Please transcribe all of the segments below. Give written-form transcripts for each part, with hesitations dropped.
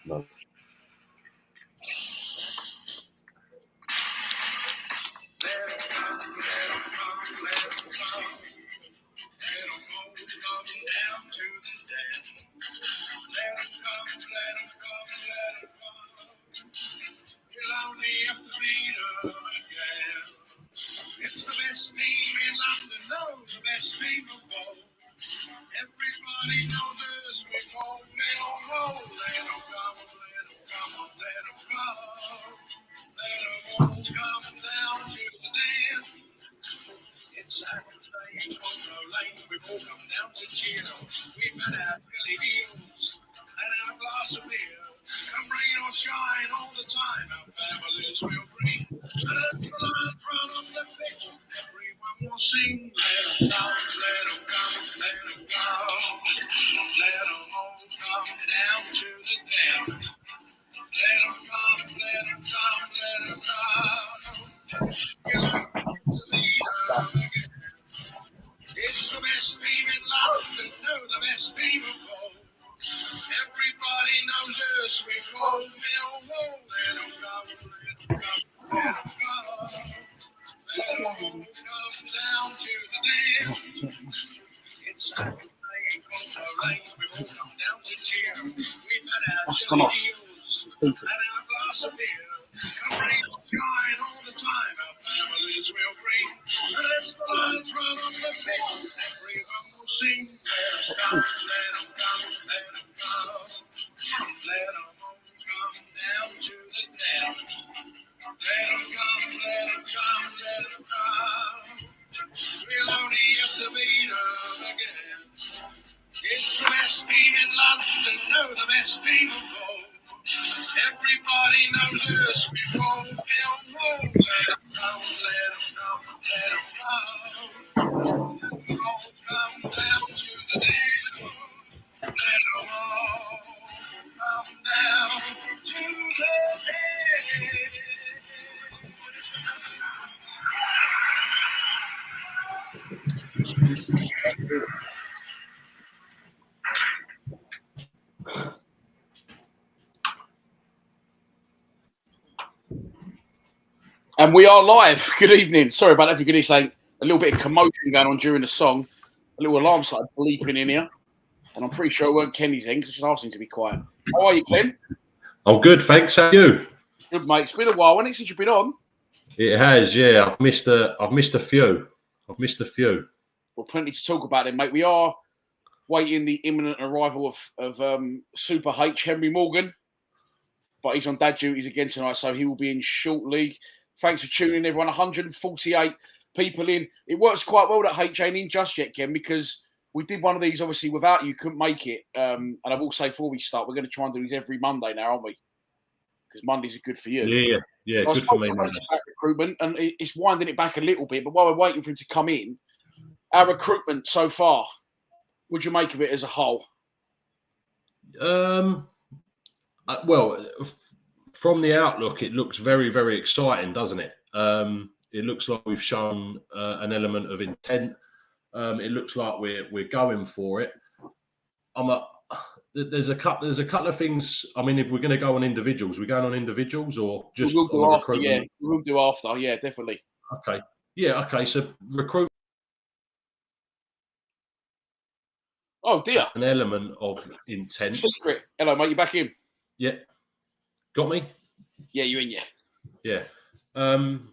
No. It's the best team in London, no, the best team of all. Everybody knows us, we call Millwall. Let them come, let them come, let them come. Let them all come down to the dance. It's Saturday, Congo Lane, we've all come down to cheer. We've had our Philly deals and our glass of beer. Come rain or shine all the time, our families will bring. And in front of the pitch, everyone will sing. Let them come, let them come, let them come. Let them all come down to the dance. Let them come, let them come, let them come. It's the best team in London, no, the best team of all. Everybody knows us, we call Millwall. Let them come, let them come, let them come. Let them all come down to the dance. It's Saturday, Congo Lane, we've all come down to cheer. We've had our silly deals and our glass of beer. Come rain or shine all the time, our families will bring. And as the lights run on the pitch, everyone will sing. Let them come, let them come, let them come. Let them all come down to the dance. Let them come, let them come, let them come. We'll only have to beat them again. It's the best team in London, no, the best team of all. Everybody knows us, we call Millwall. Let them come, let them come, let them come. Let them all come down to the dance. Let them all come down to the dance. And we are live. Good evening. Sorry about that. If you're going to say a little bit of commotion going on during the song, a little alarm started bleeping in here, and I'm pretty sure it weren't Kenny's end because I just asked him to be quiet. How are you, Ken? I'm good, thanks. How are you? Good, mate. It's been a while, hasn't it, since you've been on? It has, yeah. I've missed a few. Well, plenty to talk about then, mate. We are waiting the imminent arrival of Super H, Henry Morgan, but he's on dad duties again tonight, so he will be in shortly. Thanks for tuning in, everyone. 148 people in. It works quite well that H ain't in just yet, Ken, because we did one of these, obviously, without you. Couldn't make it. And I will say, before we start, we're going to try and do these every Monday now, aren't we? Because Mondays are good for you. Yeah, so good for me, mate. Recruitment, and it's winding it back a little bit, but while we're waiting for him to come in, our recruitment so far, what do you make of it as a whole? Well, from the outlook, it looks very, very exciting, doesn't it? It looks like we've shown an element of intent. It looks like we're going for it. There's a couple of things. I mean, if we're going to go on individuals, we're going on individuals or just we'll do on the after, recruitment? yeah. We'll do after, yeah, definitely. Okay. Yeah, okay. So recruit. Oh dear. An element of intent. Secret. Hello, mate. You back in? Yeah. Got me? Yeah, you're in, yeah. Yeah. And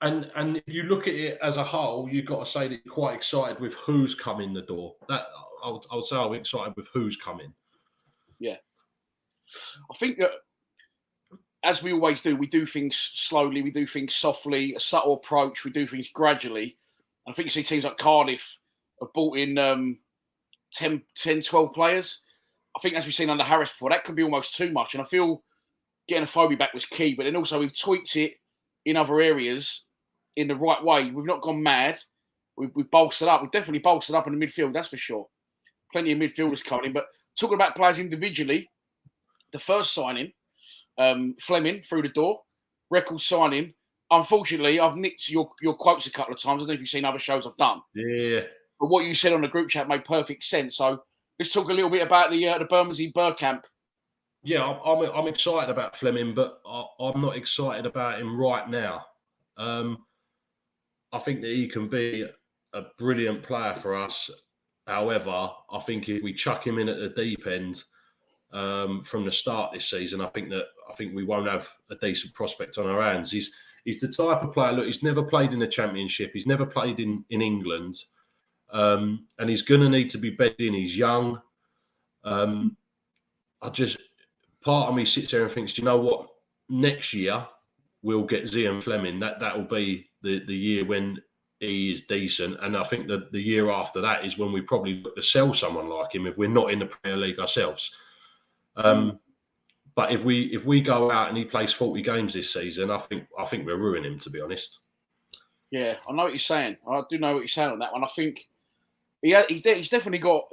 if you look at it as a whole, you've got to say that you're quite excited with who's come in the door. That I would say I'm excited with who's coming. Yeah. I think that, as we always do, we do things slowly, we do things softly, a subtle approach, we do things gradually. And I think you see teams like Cardiff have brought in 10, 12 players. I think, as we've seen under Harris before, that could be almost too much. And I feel getting Afobe back was key, but then also we've tweaked it in other areas in the right way. We've not gone mad. We've bolstered up. We've definitely bolstered up in the midfield, that's for sure. Plenty of midfielders coming in. But talking about players individually, the first signing, Fleming through the door, record signing. Unfortunately, I've nicked your quotes a couple of times. I don't know if you've seen other shows I've done. Yeah. But what you said on the group chat made perfect sense. So let's talk a little bit about the Bermondsey Bergkamp Yeah, I'm excited about Fleming, but I'm not excited about him right now. I think that he can be a brilliant player for us. However, I think if we chuck him in at the deep end from the start this season, I think we won't have a decent prospect on our hands. He's the type of player. Look, he's never played in the Championship. He's never played in England, and he's going to need to be bedded in. He's young. Part of me sits there and thinks, do you know what? Next year we'll get Zian Fleming. That will be the year when he is decent, and I think that the year after that is when we probably look to sell someone like him if we're not in the Premier League ourselves. But if we go out and he plays 40 games this season, I think we're ruining him, to be honest. Yeah, I know what you're saying. I do know what you're saying on that one. I think he's definitely got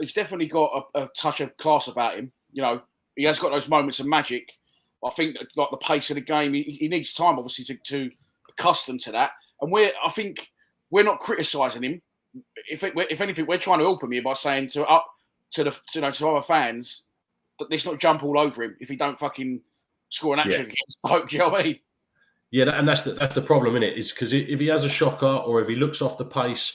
a touch of class about him. You know, he has got those moments of magic. I think like the pace of the game, he needs time, obviously, to accustom to that. And I think we're not criticising him. If anything, we're trying to help him here by saying to other fans that let's not jump all over him if he don't fucking score an hat-trick against Stoke. Do you know what I mean? Yeah, and that's the problem, isn't it? Is because if he has a shocker or if he looks off the pace,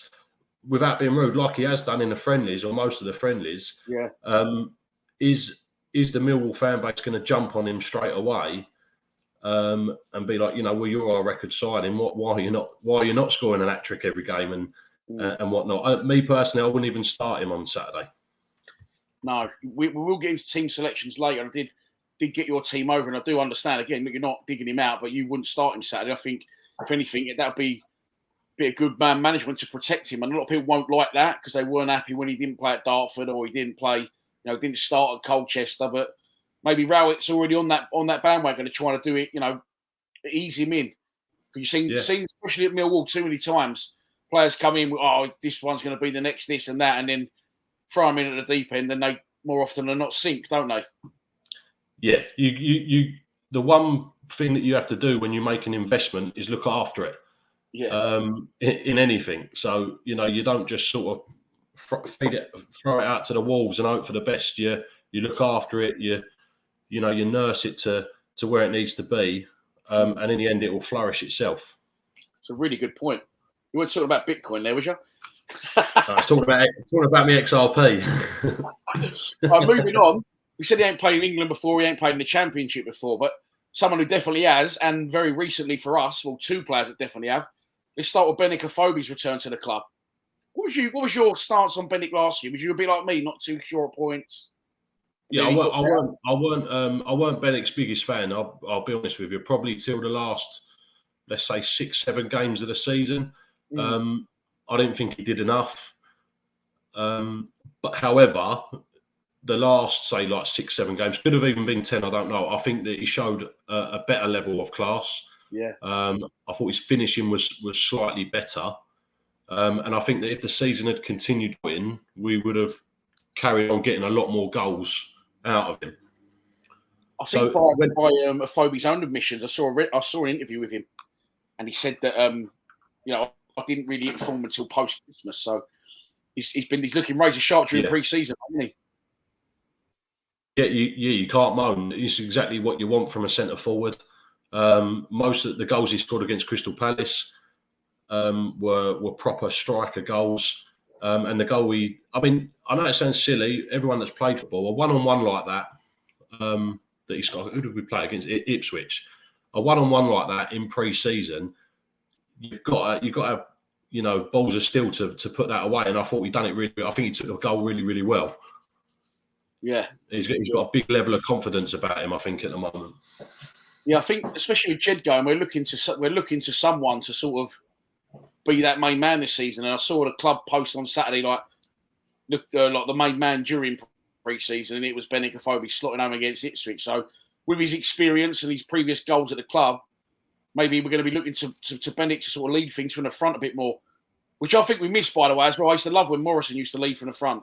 without being rude, like he has done in the friendlies or most of the friendlies, is the Millwall fan base going to jump on him straight away and be like, well, you're our record side, and why are you not scoring an hat-trick every game and whatnot? Me personally, I wouldn't even start him on Saturday. No, we will get into team selections later. I did get your team over, and I do understand again that you're not digging him out, but you wouldn't start him Saturday. I think if anything, that'd be a good man management to protect him, and a lot of people won't like that because they weren't happy when he didn't play at Dartford or he didn't play. Didn't start at Colchester, but maybe Rowett's already on that bandwagon to try to do it, ease him in. Because you've seen, especially at Millwall, too many times, players come in with, this one's going to be the next this and that, and then throw them in at the deep end, and they more often than not sink, don't they? Yeah, you the one thing that you have to do when you make an investment is look after it. Yeah. In anything, so you don't just sort of throw it out to the wolves and hope for the best. You look after it. You nurse it to where it needs to be, and in the end, it will flourish itself. It's a really good point. You weren't talking about Bitcoin there, was you? I was talking about me XRP. Moving on. We said he ain't played in England before. He ain't played in the Championship before, but someone who definitely has, and very recently for us, well, two players that definitely have. Let's start with Benik Afobe's return to the club. What was your stance on Benik last year? Was you a bit like me, not too sure of points? Yeah, I weren't Benik's biggest fan. I'll be honest with you. Probably till the last, let's say, 6-7 games of the season. I didn't think he did enough. But however, the last, say, like 6-7 games, could have even been 10. I don't know. I think that he showed a better level of class. Yeah. I thought his finishing was slightly better. And I think that if the season had continued in, we would have carried on getting a lot more goals out of him. I think by Afobe's own admissions, I saw an interview with him, and he said that I didn't really hit form until post Christmas. So he's looking razor sharp during pre-season, hasn't he? You can't moan. It's exactly what you want from a centre forward. Most of the goals he scored against Crystal Palace were proper striker goals. And the goal I know it sounds silly, everyone that's played football, a one-on-one like that, that he's got, who did we play against? Ipswich. A one-on-one like that in pre-season, you've got to have, balls of steel to put that away. And I thought he'd done it really, I think he took the goal really, really well. Yeah. He's got a big level of confidence about him, I think, at the moment. Yeah, I think, especially with Jed going, we're looking to someone to sort of be that main man this season. And I saw the club post on Saturday, like the main man during pre-season, and it was Benik Afobe slotting home against Ipswich. So with his experience and his previous goals at the club, maybe we're going to be looking to Benik to sort of lead things from the front a bit more, which I think we missed, by the way, as well. I used to love when Morrison used to lead from the front.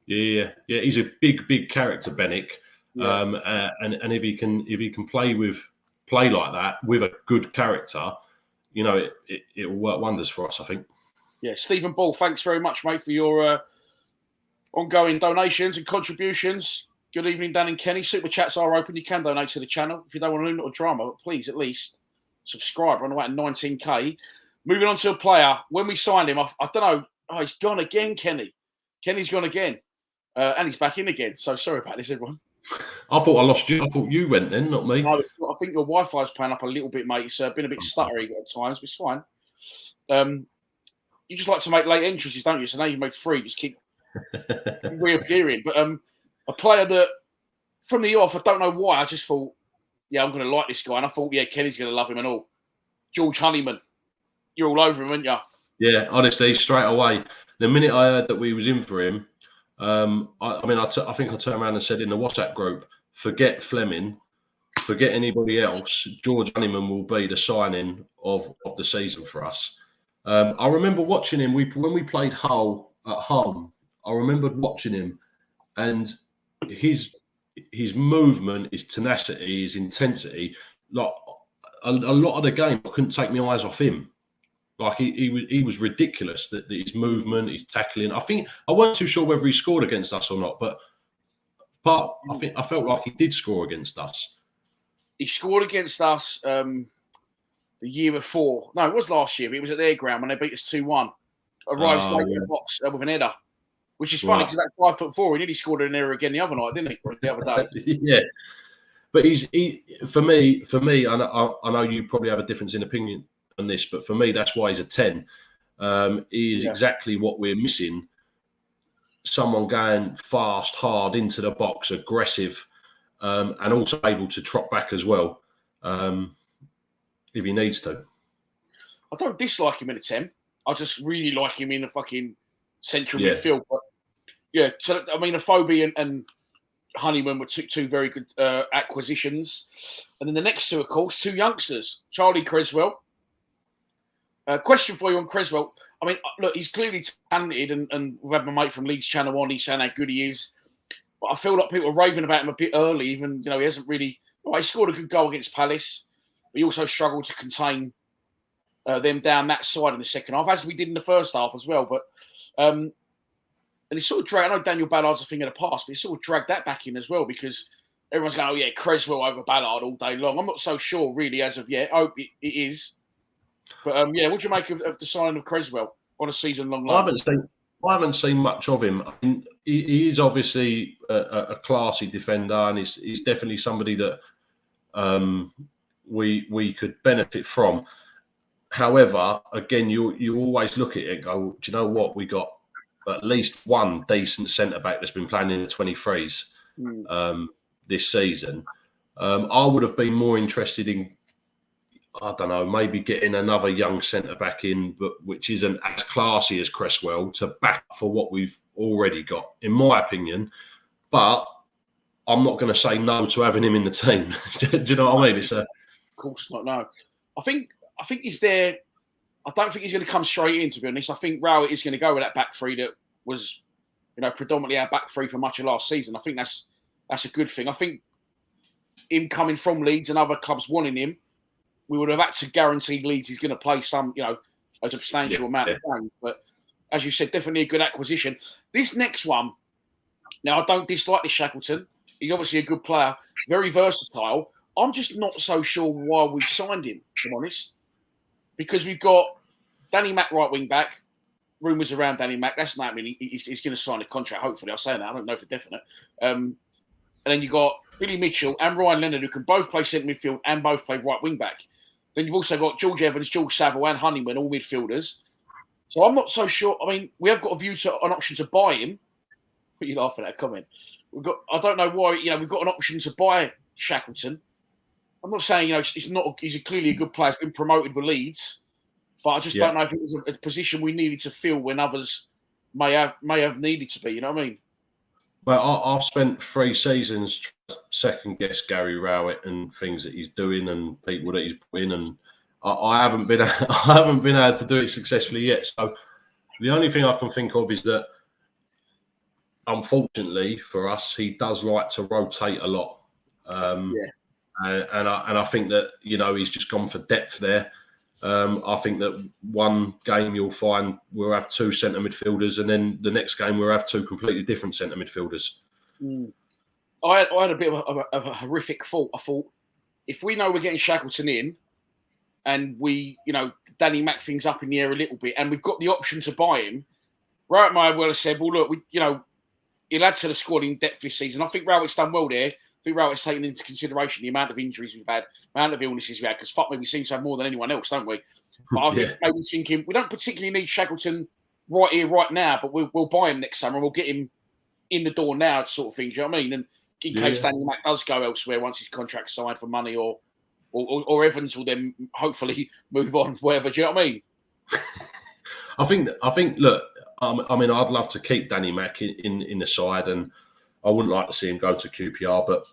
Yeah. He's a big character, Benik. Yeah. And if he can play like that with a good character, it will work wonders for us, I think. Yeah, Stephen Ball, thanks very much, mate, for your ongoing donations and contributions. Good evening, Dan and Kenny. Super chats are open. You can donate to the channel. If you don't want to little drama, but please at least subscribe. We're on about 19k. Moving on to a player. When we signed him, I don't know. Oh, he's gone again, Kenny. Kenny's gone again. And he's back in again. So sorry about this, everyone. I thought I lost you. I thought you went then, not me. No, it's not. I think your Wi-Fi's playing up a little bit, mate. It's been a bit stuttery at times, but it's fine. You just like to make late entrances, don't you? So now you've made 3. Just keep reappearing. But a player that, from the off, I don't know why, I just thought, yeah, I'm going to like this guy. And I thought, yeah, Kenny's going to love him and all. George Honeyman. You're all over him, aren't you? Yeah, honestly, straight away. The minute I heard that we was in for him, I think I turned around and said in the WhatsApp group, forget Fleming, forget anybody else. George Honeyman will be the signing of the season for us. I remember watching him. When we played Hull at home, I remembered watching him, and his movement, his tenacity, his intensity. Like a lot of the game, I couldn't take my eyes off him. Like he was ridiculous. That his movement, his tackling. I wasn't too sure whether he scored against us or not, but I felt like he did score against us. He scored against us the year before. No, it was last year. But it was at their ground when they beat us 2-1. Arrives late in the box with an header, which is funny because that 5'4", he nearly scored an error again the other night, didn't he? Or the other day. Yeah, but for me. I know you probably have a difference in opinion on this, but for me, that's why he's a 10. He is exactly what we're missing. Someone going fast, hard into the box, aggressive, and also able to trot back as well, if he needs to. I don't dislike him in a 10. I just really like him in a fucking central midfield. But yeah, so I mean, Afobe and Honeyman were two very good acquisitions, and then the next two, of course, 2 youngsters, Charlie Creswell. Question for you on Creswell. I mean, look, he's clearly talented, and we've had my mate from Leeds Channel on. He's saying how good he is, but I feel like people are raving about him a bit early. Even he hasn't really. Well, he scored a good goal against Palace, but he also struggled to contain them down that side in the second half, as we did in the first half as well. But and he sort of dragged. I know Daniel Ballard's a thing of the past, but he sort of dragged that back in as well because everyone's going, "Oh yeah, Creswell over Ballard all day long." I'm not so sure really as of yet. I hope it is. But what do you make of the signing of Creswell on a season-long loan? I haven't seen much of him. I mean, he is obviously a classy defender, and he's definitely somebody that we could benefit from. However, again, you always look at it and go, do you know what? We got at least one decent centre back that's been playing in the 23s this season. I would have been more interested in, I don't know, maybe getting another young centre back in, but which isn't as classy as Creswell, to back for what we've already got, in my opinion. But I'm not going to say no to having him in the team. Do you know what I mean? Of course not. No, I think he's there. I don't think he's going to come straight in. To be honest, I think Rowett is going to go with that back three that was, predominantly our back three for much of last season. I think that's a good thing. I think him coming from Leeds and other clubs wanting him, we would have had to guarantee Leeds he's going to play some, a substantial amount of games. But as you said, definitely a good acquisition. This next one, now I don't dislike this Shackleton. He's obviously a good player, very versatile. I'm just not so sure why we signed him, to be honest. Because we've got Danny Mack right wing back. Rumours around Danny Mack. That's not really. He's going to sign a contract, hopefully. I'll say that. I don't know for definite. And then you've got Billy Mitchell and Ryan Leonard, who can both play centre midfield and both play right wing back. Then you've also got George Evans, George Saville, and Honeyman, all midfielders. So I'm not so sure. I mean, we have got a view to an option to buy him. But you laugh at that comment. I don't know why. We've got an option to buy Shackleton. I'm not saying he's clearly a good player. He's been promoted with Leeds, but I just don't know if it was a position we needed to fill when others may have needed to be. You know what I mean? Well, I've spent 3 seasons trying to second guess Gary Rowett and things that he's doing and people that he's put in, and I haven't been able to do it successfully yet. So the only thing I can think of is that, unfortunately for us, he does like to rotate a lot. And I think that he's just gone for depth there. I think that one game you'll find we'll have 2 centre midfielders, and then the next game we'll have 2 completely different centre midfielders. I had a bit of a horrific thought. I thought, if we know we're getting Shackleton in, and we, Danny Mac things up in the air a little bit, and we've got the option to buy him, Rowett might well have said, well, look, he'll add to the squad in depth this season. I think Rowett's done well there. I think Rowett's taken into consideration the amount of injuries we've had, the amount of illnesses we had, because fuck me, we seem to have more than anyone else, don't we? But I think maybe thinking, we don't particularly need Shackleton right here, right now, but we'll buy him next summer and we'll get him in the door now, sort of thing. Do you know what I mean? And in case Danny Mac does go elsewhere once his contract's signed for money, or Evans will then hopefully move on, whatever. Do you know what I mean? I think. Look, I mean, I'd love to keep Danny Mac in the side, and I wouldn't like to see him go to QPR. But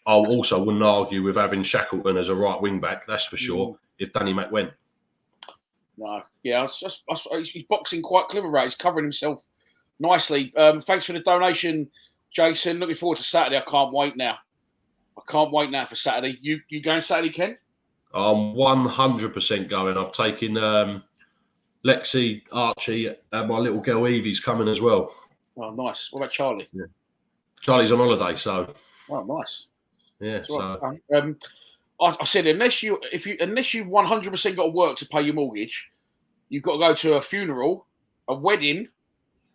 I also wouldn't argue with having Shackleton as a right wing back. That's for sure. If Danny Mac went. No, yeah, he's boxing quite clever, right? He's covering himself nicely. Thanks for the donation, Jason. Looking forward to Saturday. I can't wait now. For Saturday. You going Saturday, Ken? I'm 100% going. I've taken Lexi, Archie, and my little girl Evie's coming as well. Oh, nice. What about Charlie? Yeah. Charlie's on holiday, so. Oh, nice. Yeah. So. I said unless you 100% got to work to pay your mortgage, you've got to go to a funeral, a wedding,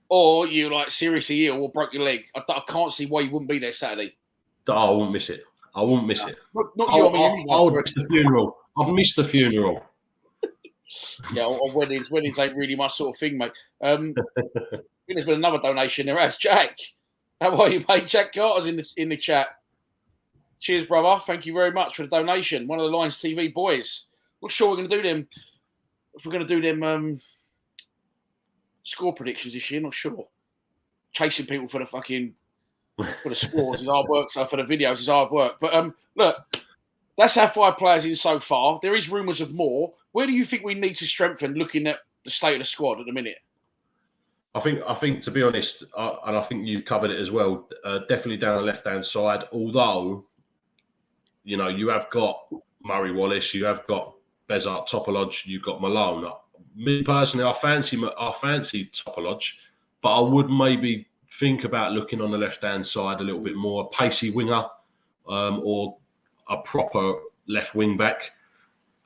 or you seriously ill or broke your leg. I can't see why you wouldn't be there Saturday. Oh, I won't miss it. I won't miss it. Not you. I'll miss the funeral. I've missed the funeral. Yeah, or weddings ain't really my sort of thing, mate. There's been another donation there. As Jack, how are you, mate? Jack Carter's in the chat. Cheers, brother. Thank you very much for the donation. One of the Lions TV boys. Not sure we're going to do them. If we're going to do them score predictions this year, not sure. Chasing people for the scores is hard work. So for the videos is hard work. But look, that's our 5 players in so far. There is rumours of more. Where do you think we need to strengthen, looking at the state of the squad at the minute? I think to be honest, and I think you've covered it as well. Definitely down the left-hand side. Although, you have got Murray Wallace, you have got Bezart Topolodge, you've got Malone. Me personally, I fancy Topolodge, but I would maybe think about looking on the left-hand side a little bit more, a pacey winger, or a proper left wing back.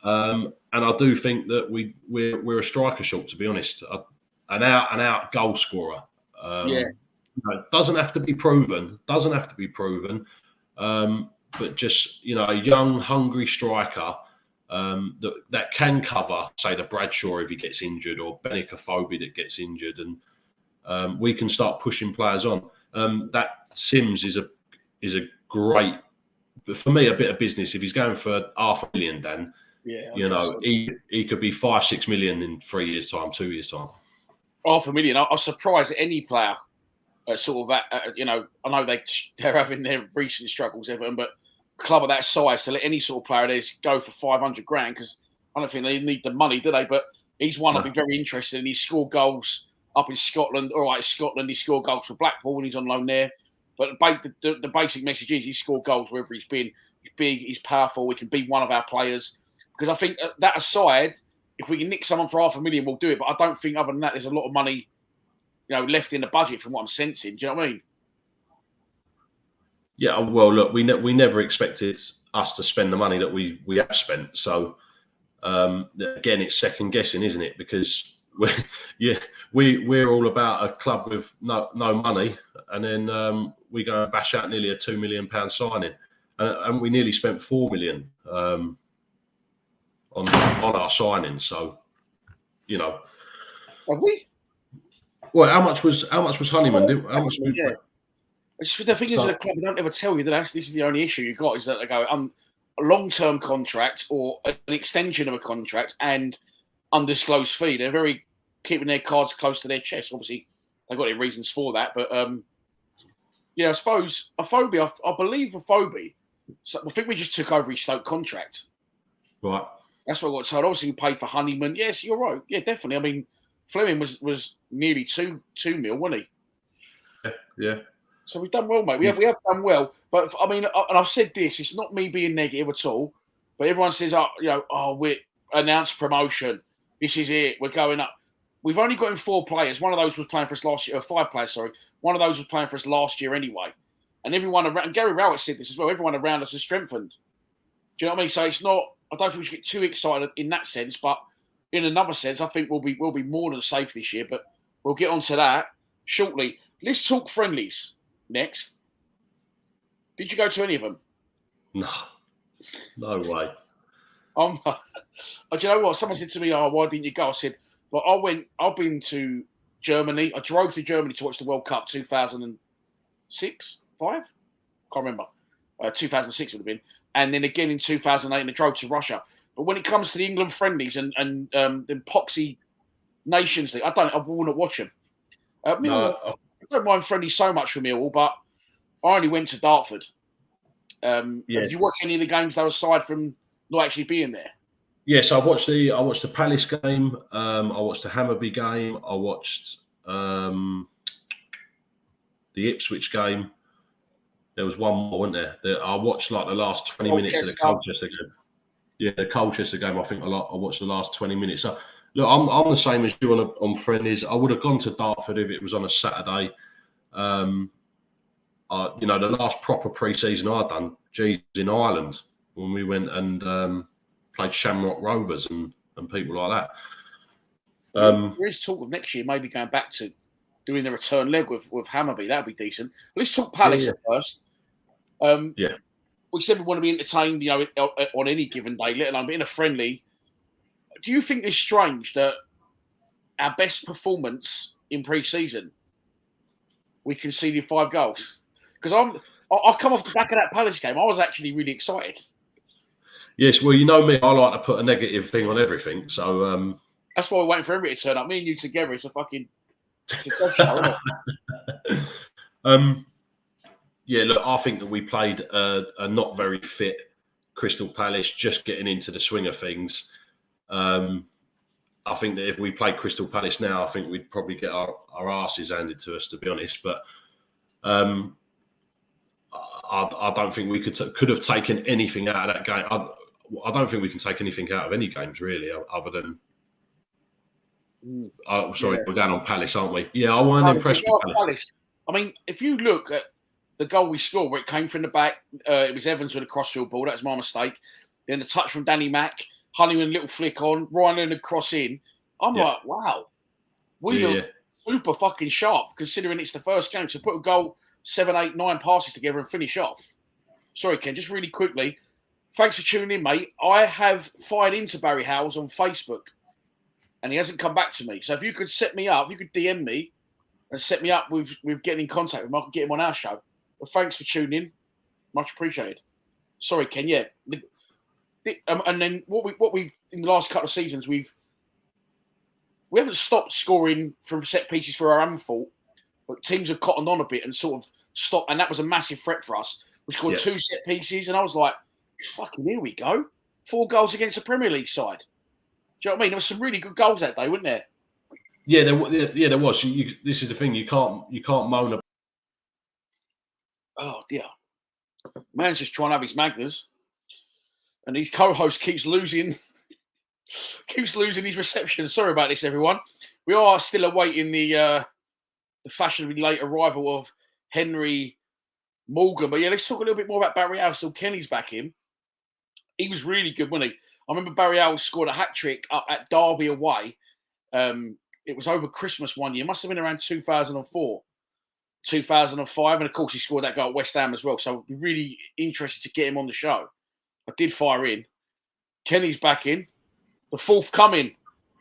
And I do think that we're a striker short, to be honest. An out goal scorer. It doesn't have to be proven. But just a young, hungry striker that can cover, say, the Bradshaw if he gets injured, or Benik Afobe that gets injured, and we can start pushing players on. That Sims is a great, for me, a bit of business. If he's going for $500,000, Dan, he could be 5-6 million in 3 years' time, 2 years' time. $500,000. I was surprised at any player. I know they're having their recent struggles, Everton, but a club of that size, to let any sort of player theirs go for 500 grand, because I don't think they need the money, do they? But he's one I'd be very interested in. He's scored goals up in Scotland. All right, Scotland, he scored goals for Blackpool when he's on loan there. But the basic message is he scored goals wherever he's been. He's big, he's powerful. He can be one of our players. Because I think that aside, if we can nick someone for $500,000, we'll do it. But I don't think, other than that, there's a lot of money, left in the budget from what I'm sensing. Do you know what I mean? Yeah, well, look, we never expected us to spend the money that we have spent. So again, it's second guessing, isn't it? Because we're all about a club with no money, and then we go and bash out nearly a £2 million signing, and we nearly spent $4 million on our signing. So, have we? Well, how much was Honeyman? The thing is, the club don't ever tell you that. This is the only issue you got, is that they go a long-term contract or an extension of a contract and undisclosed fee. They're very keeping their cards close to their chest. Obviously, they've got their reasons for that. But I suppose Afobe. I believe Afobe. So I think we just took over his Stoke contract. Right. That's what I got told. Obviously, we paid for Honeyman. Yes, you're right. Yeah, definitely. I mean, Fleming was nearly 2 mil, wasn't he? Yeah. So we've done well, mate. We have done well. But I mean, and I've said this, it's not me being negative at all. But everyone says, we announced promotion. This is it. We're going up. We've only got in 4 players. One of those was playing for us last year. 5 players, sorry. One of those was playing for us last year anyway. and everyone around. And Gary Rowett said this as well. Everyone around us has strengthened. Do you know what I mean? So it's not. I don't think we should get too excited in that sense, but in another sense, I think we'll be more than safe this year. But we'll get onto that shortly. Let's talk friendlies next. Did you go to any of them? No way. Do you know what? Someone said to me, "Oh, why didn't you go?" I said, "Well, I've been to Germany. I drove to Germany to watch the World Cup 2006, 5? Can't remember. 2006 would have been. And then again in 2008, and I drove to Russia. But when it comes to the England friendlies and the Poxy Nations League, I will not watch them. Millwall, I don't mind friendlies so much for Millwall, but I only went to Dartford. Have you watched any of the games though, aside from not actually being there? Yes, I watched the Palace game. I watched the Hammarby game. I watched the Ipswich game. There was one more, wasn't there? I watched like the last 20 minutes of the Colchester game. Yeah, the Colchester game. I think I watched the last 20 minutes. So look, I'm the same as you on friendlies. I would have gone to Dartford if it was on a Saturday. The last proper pre-season I'd done, in Ireland when we went and played Shamrock Rovers and people like that. There is talk of next year maybe going back to doing the return leg with Hammarby. That'd be decent. But let's talk Palace first. We said we want to be entertained, on any given day, let alone in a friendly. Do you think it's strange that our best performance in pre-season, we conceded 5 goals? Because I come off the back of that Palace game. I was actually really excited. Yes, well, you know me, I like to put a negative thing on everything. So that's why we're waiting for everybody to turn up. Me and you together, it's a dead show, isn't it? Yeah, look, I think that we played a not very fit Crystal Palace, just getting into the swing of things. I think that if we played Crystal Palace now, I think we'd probably get our asses handed to us, to be honest. But I don't think we could have taken anything out of that game. I don't think we can take anything out of any games, really, other than... we're going on Palace, aren't we? Yeah, I wasn't impressed with Palace. I mean, if you look at the goal we scored, where it came from the back, it was Evans with a crossfield ball. That was my mistake. Then the touch from Danny Mack, Honeyman, little flick on, Ryan Leonard cross in. I'm like, wow, we look super fucking sharp considering it's the first game. So put a goal, 7, 8, 9 passes together and finish off. Sorry, Ken, just really quickly. Thanks for tuning in, mate. I have fired into Barry Howells on Facebook and he hasn't come back to me. So if you could set me up, if you could DM me and set me up with getting in contact with him, I could get him on our show. But thanks for tuning in. Much appreciated. Sorry, Ken. Yeah. And then what we've in the last couple of seasons, we haven't stopped scoring from set pieces for our own fault, but teams have cottoned on a bit and sort of stopped. And that was a massive threat for us. We scored 2 set pieces, and I was like, fucking here we go. 4 goals against the Premier League side. Do you know what I mean? There were some really good goals that day, wasn't there? Yeah, there was. This is the thing. You can't moan about. Oh dear, man's just trying to have his Magners, and his co-host keeps losing his reception. Sorry about this, everyone. We are still awaiting the fashionably late arrival of Henry Morgan. But yeah, let's talk a little bit more about Barry Howells. So Kenny's back in. He was really good, wasn't he? I remember Barry Howells scored a hat-trick up at Derby away. It was over Christmas one year. It must have been around 2004, 2005. And, of course, he scored that goal at West Ham as well. So I'd be really interested to get him on the show. I did fire in. Kenny's back in. The fourth coming.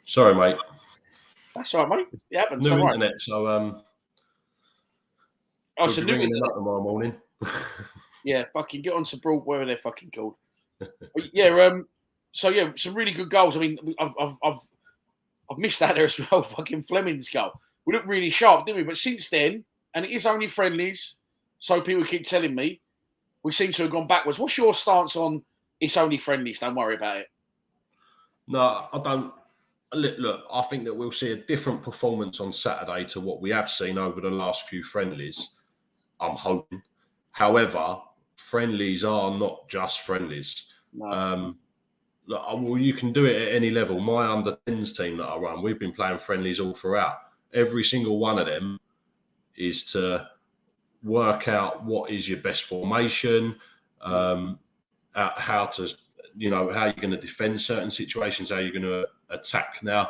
Sorry, mate. That's all right, mate. It happens. New internet, so... Oh, so new internet. Tomorrow morning. Yeah, fucking get on to Broad, whatever they're fucking called. Yeah, so yeah, some really good goals. I mean, I've missed that there as well. Fucking Fleming's goal. We looked really sharp, didn't we? But since then, and it is only friendlies, so people keep telling me, we seem to have gone backwards. What's your stance on it's only friendlies? Don't worry about it. No, I don't. Look, I think that we'll see a different performance on Saturday to what we have seen over the last few friendlies. I'm hoping. However, friendlies are not just friendlies. No. Look, well, you can do it at any level. My under-10s team that I run, we've been playing friendlies all throughout. Every single one of them is to work out what is your best formation, how to, how you're going to defend certain situations, how you're going to attack. Now,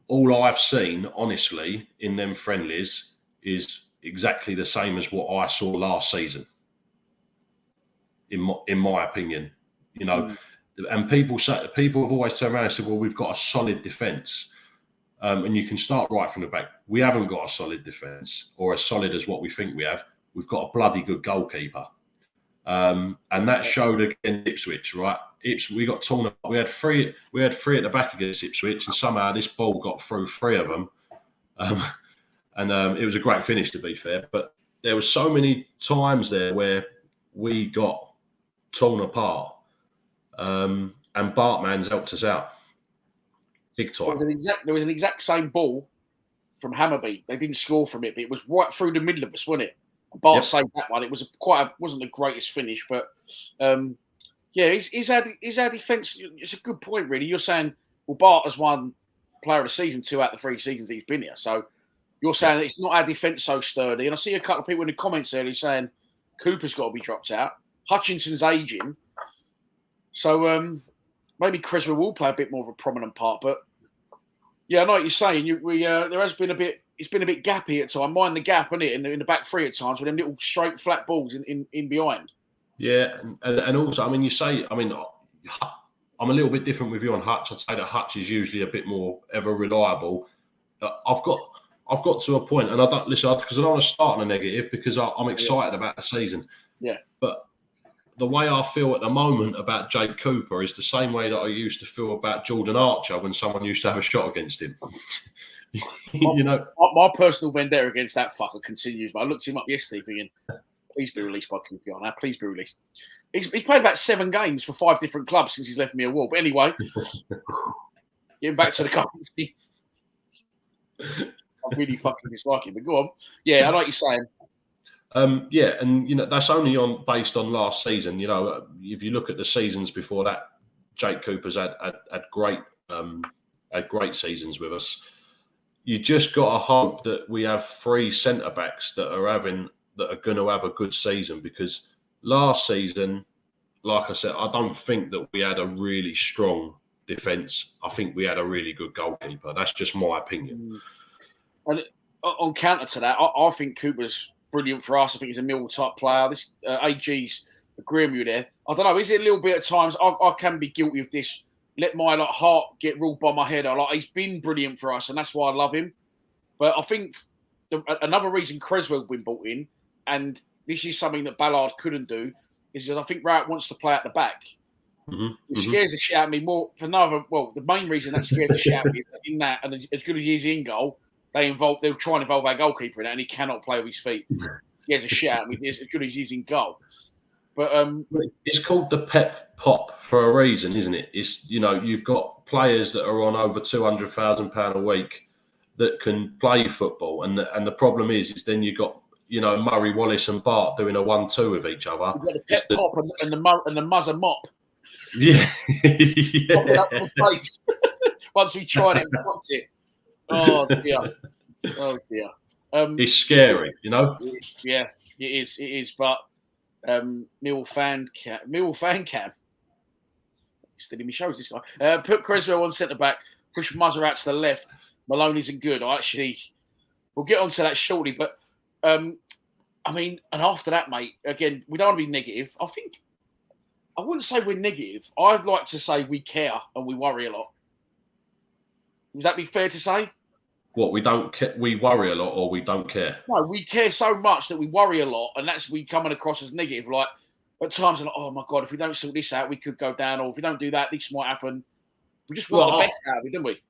all I've seen, honestly, in them friendlies is exactly the same as what I saw last season. In my opinion, and people have always turned around and said, "Well, we've got a solid defence." And you can start right from the back. We haven't got a solid defence, or as solid as what we think we have. We've got a bloody good goalkeeper, and that showed against Ipswich. Right, we got torn apart. We had three at the back against Ipswich, and somehow this ball got through three of them, and it was a great finish, to be fair. But there were so many times there where we got torn apart, and Bartman's helped us out. Big time. There was an exact same ball from Hammarby. They didn't score from it, but it was right through the middle of us, wasn't it? Bart saved that one. It was wasn't the greatest finish, but is our defence? It's a good point, really. You're saying, well, Bart has won Player of the Season 2 out of the 3 seasons he's been here, so you're saying that it's not our defence so sturdy. And I see a couple of people in the comments earlier saying Cooper's got to be dropped out. Hutchinson's ageing, so maybe Creswell will play a bit more of a prominent part, but yeah, I know what you're saying. There has been a bit. It's been a bit gappy at times. Mind the gap, isn't it, in the back three at times with them little straight flat balls in behind. Yeah, and also, I'm a little bit different with you on Hutch. I'd say that Hutch is usually a bit more ever reliable. I've got to a point, and I don't listen because I don't want to start on a negative because I'm excited about the season. Yeah, but the way I feel at the moment about Jake Cooper is the same way that I used to feel about Jordan Archer when someone used to have a shot against him. My personal vendetta against that fucker continues. But I looked him up yesterday thinking, please be released by QPR now. Please be released. He's played about 7 games for 5 different clubs since he's left me a wall. But anyway, getting back to the comments. I really fucking dislike him. But go on. Yeah, I know what you're saying. And that's only based on last season. If you look at the seasons before that, Jake Cooper's had great seasons with us. You just got to hope that we have 3 centre backs that are going to have a good season, because last season, like I said, I don't think that we had a really strong defence. I think we had a really good goalkeeper. That's just my opinion. And on counter to that, I think Cooper's brilliant for us. I think he's a Millwall type player. This AG's agreeing with you there. I don't know. Is it a little bit at times? I can be guilty of this. Let my heart get ruled by my head. He's been brilliant for us, and that's why I love him. But I think another reason Creswell been brought in, and this is something that Ballard couldn't do, is that I think Wright wants to play at the back. It scares the shit out of me more. The main reason that scares the shit out of me is that in that, and as good as he is in goal, they'll try and involve our goalkeeper in that, and he cannot play with his feet. He has a shit out of me. As good as he's in goal. But it's called the Pep Pop for a reason, isn't it? It's you've got players that are on over £200,000 a week that can play football, and the problem is then you've got Murray, Wallace, and Bart doing a 1-2 with each other. You've got the Pep Pop and the Muzzer Mop. Yeah. Once we tried it, we fucked it. Oh dear. It's scary, Yeah, it is. But Mill fan cam. Steady me shows this guy. Put Creswell on centre back. Push Muzzer out to the left. Malone isn't good. We'll get onto that shortly. But and after that, mate. Again, we don't want to be negative. I wouldn't say we're negative. I'd like to say we care and we worry a lot. Would that be fair to say? What, we don't care, we worry a lot, or we don't care? No, we care so much that we worry a lot, and that's we coming across as negative. Like at times, oh my god, if we don't sort this out, we could go down, or if we don't do that, this might happen. We just want the best out of it, don't we?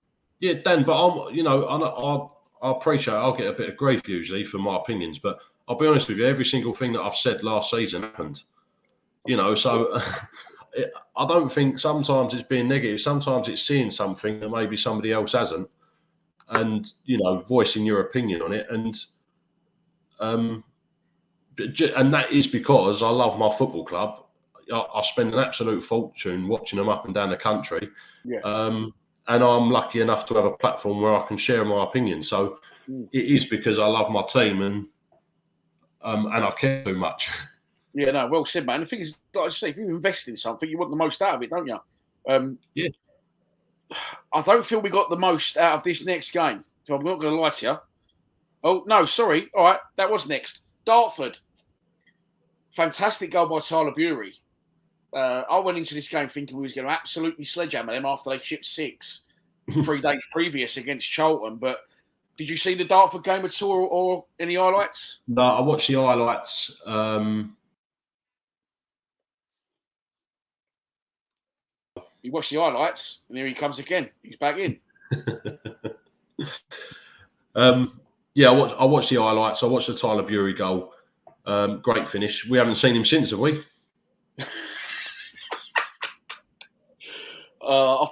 Yeah, Dan. But I appreciate I'll get a bit of grief usually for my opinions, but I'll be honest with you, every single thing that I've said last season happened. So I don't think sometimes it's being negative. Sometimes it's seeing something that maybe somebody else hasn't, and voicing your opinion on it. And that is because I love my football club. I spend an absolute fortune watching them up and down the country. Yeah. And I'm lucky enough to have a platform where I can share my opinion. So it is because I love my team, and and I care too much. Yeah, no, well said, man. The thing is, like I say, if you invest in something, you want the most out of it, don't you? Yeah. I don't feel we got the most out of this next game. So I'm not going to lie to you. Oh, no, sorry. All right, that was next. Dartford. Fantastic goal by Tyler Bury. I went into this game thinking we was going to absolutely sledgehammer them after they shipped 6 3 days previous against Charlton. But did you see the Dartford game at all or any highlights? No, I watched the highlights. You watch the highlights, and here he comes again. He's back in. Yeah, I watched the highlights. I watched the Tyler Bury goal. Great finish. We haven't seen him since, have we? I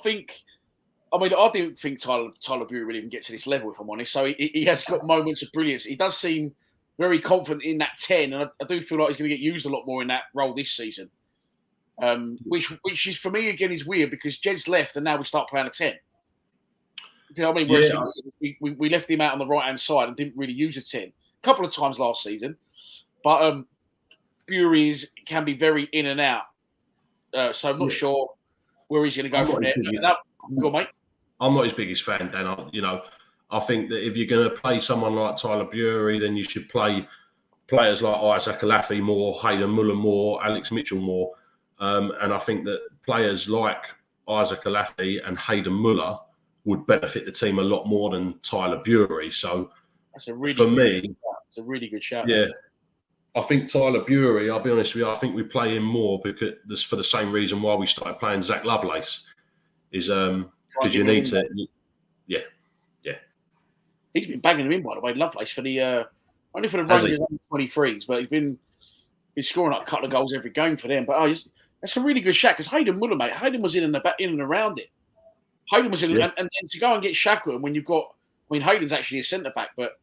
didn't think Tyler Bury would even get to this level, if I'm honest. So he has got moments of brilliance. He does seem very confident in that 10, and I do feel like he's going to get used a lot more in that role this season. Which is, for me, again, is weird because Jed's left and now we start playing a 10. You know what I mean? Whereas we left him out on the right-hand side and didn't really use a 10. A couple of times last season. But Bury can be very in and out. So I'm not sure where he's going to go from there. Go on, mate. I'm not his biggest fan, Dan. I think that if you're going to play someone like Tyler Bury, then you should play players like Isaac Alafi more, Hayden Muller more, Alex Mitchell more. And I think that players like Isaac Alafi and Hayden Muller would benefit the team a lot more than Tyler Bury. So that's a really good shout. Yeah. I think Tyler Bury, I'll be honest with you, I think we play him more because for the same reason why we started playing Zach Lovelace is because you need to. Yeah. He's been banging him in, by the way, Lovelace, for the only for the Rangers under 23s, but he's been scoring like a couple of goals every game for them. But that's a really good shot because Hayden Muller, mate. Hayden was in and around it. Hayden was in, and to go and get Shackleton when you've got, Hayden's actually a centre back, but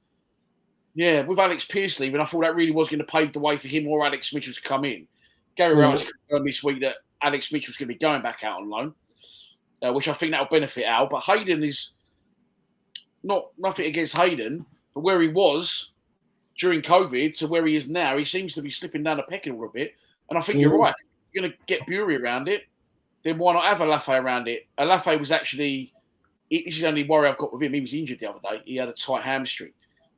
yeah, with Alex Pearce leaving, I thought that really was going to pave the way for him or Alex Mitchell to come in. Gary Rowett's confirmed this week that Alex Mitchell's going to be going back out on loan, which I think that will benefit Al. But Hayden is nothing against Hayden, but where he was during COVID to where he is now, he seems to be slipping down the pecking order a bit. And I think you're right. If you're going to get Bury around it, then why not have Alafe around it? Alafe was actually, this is the only worry I've got with him. He was injured the other day. He had a tight hamstring.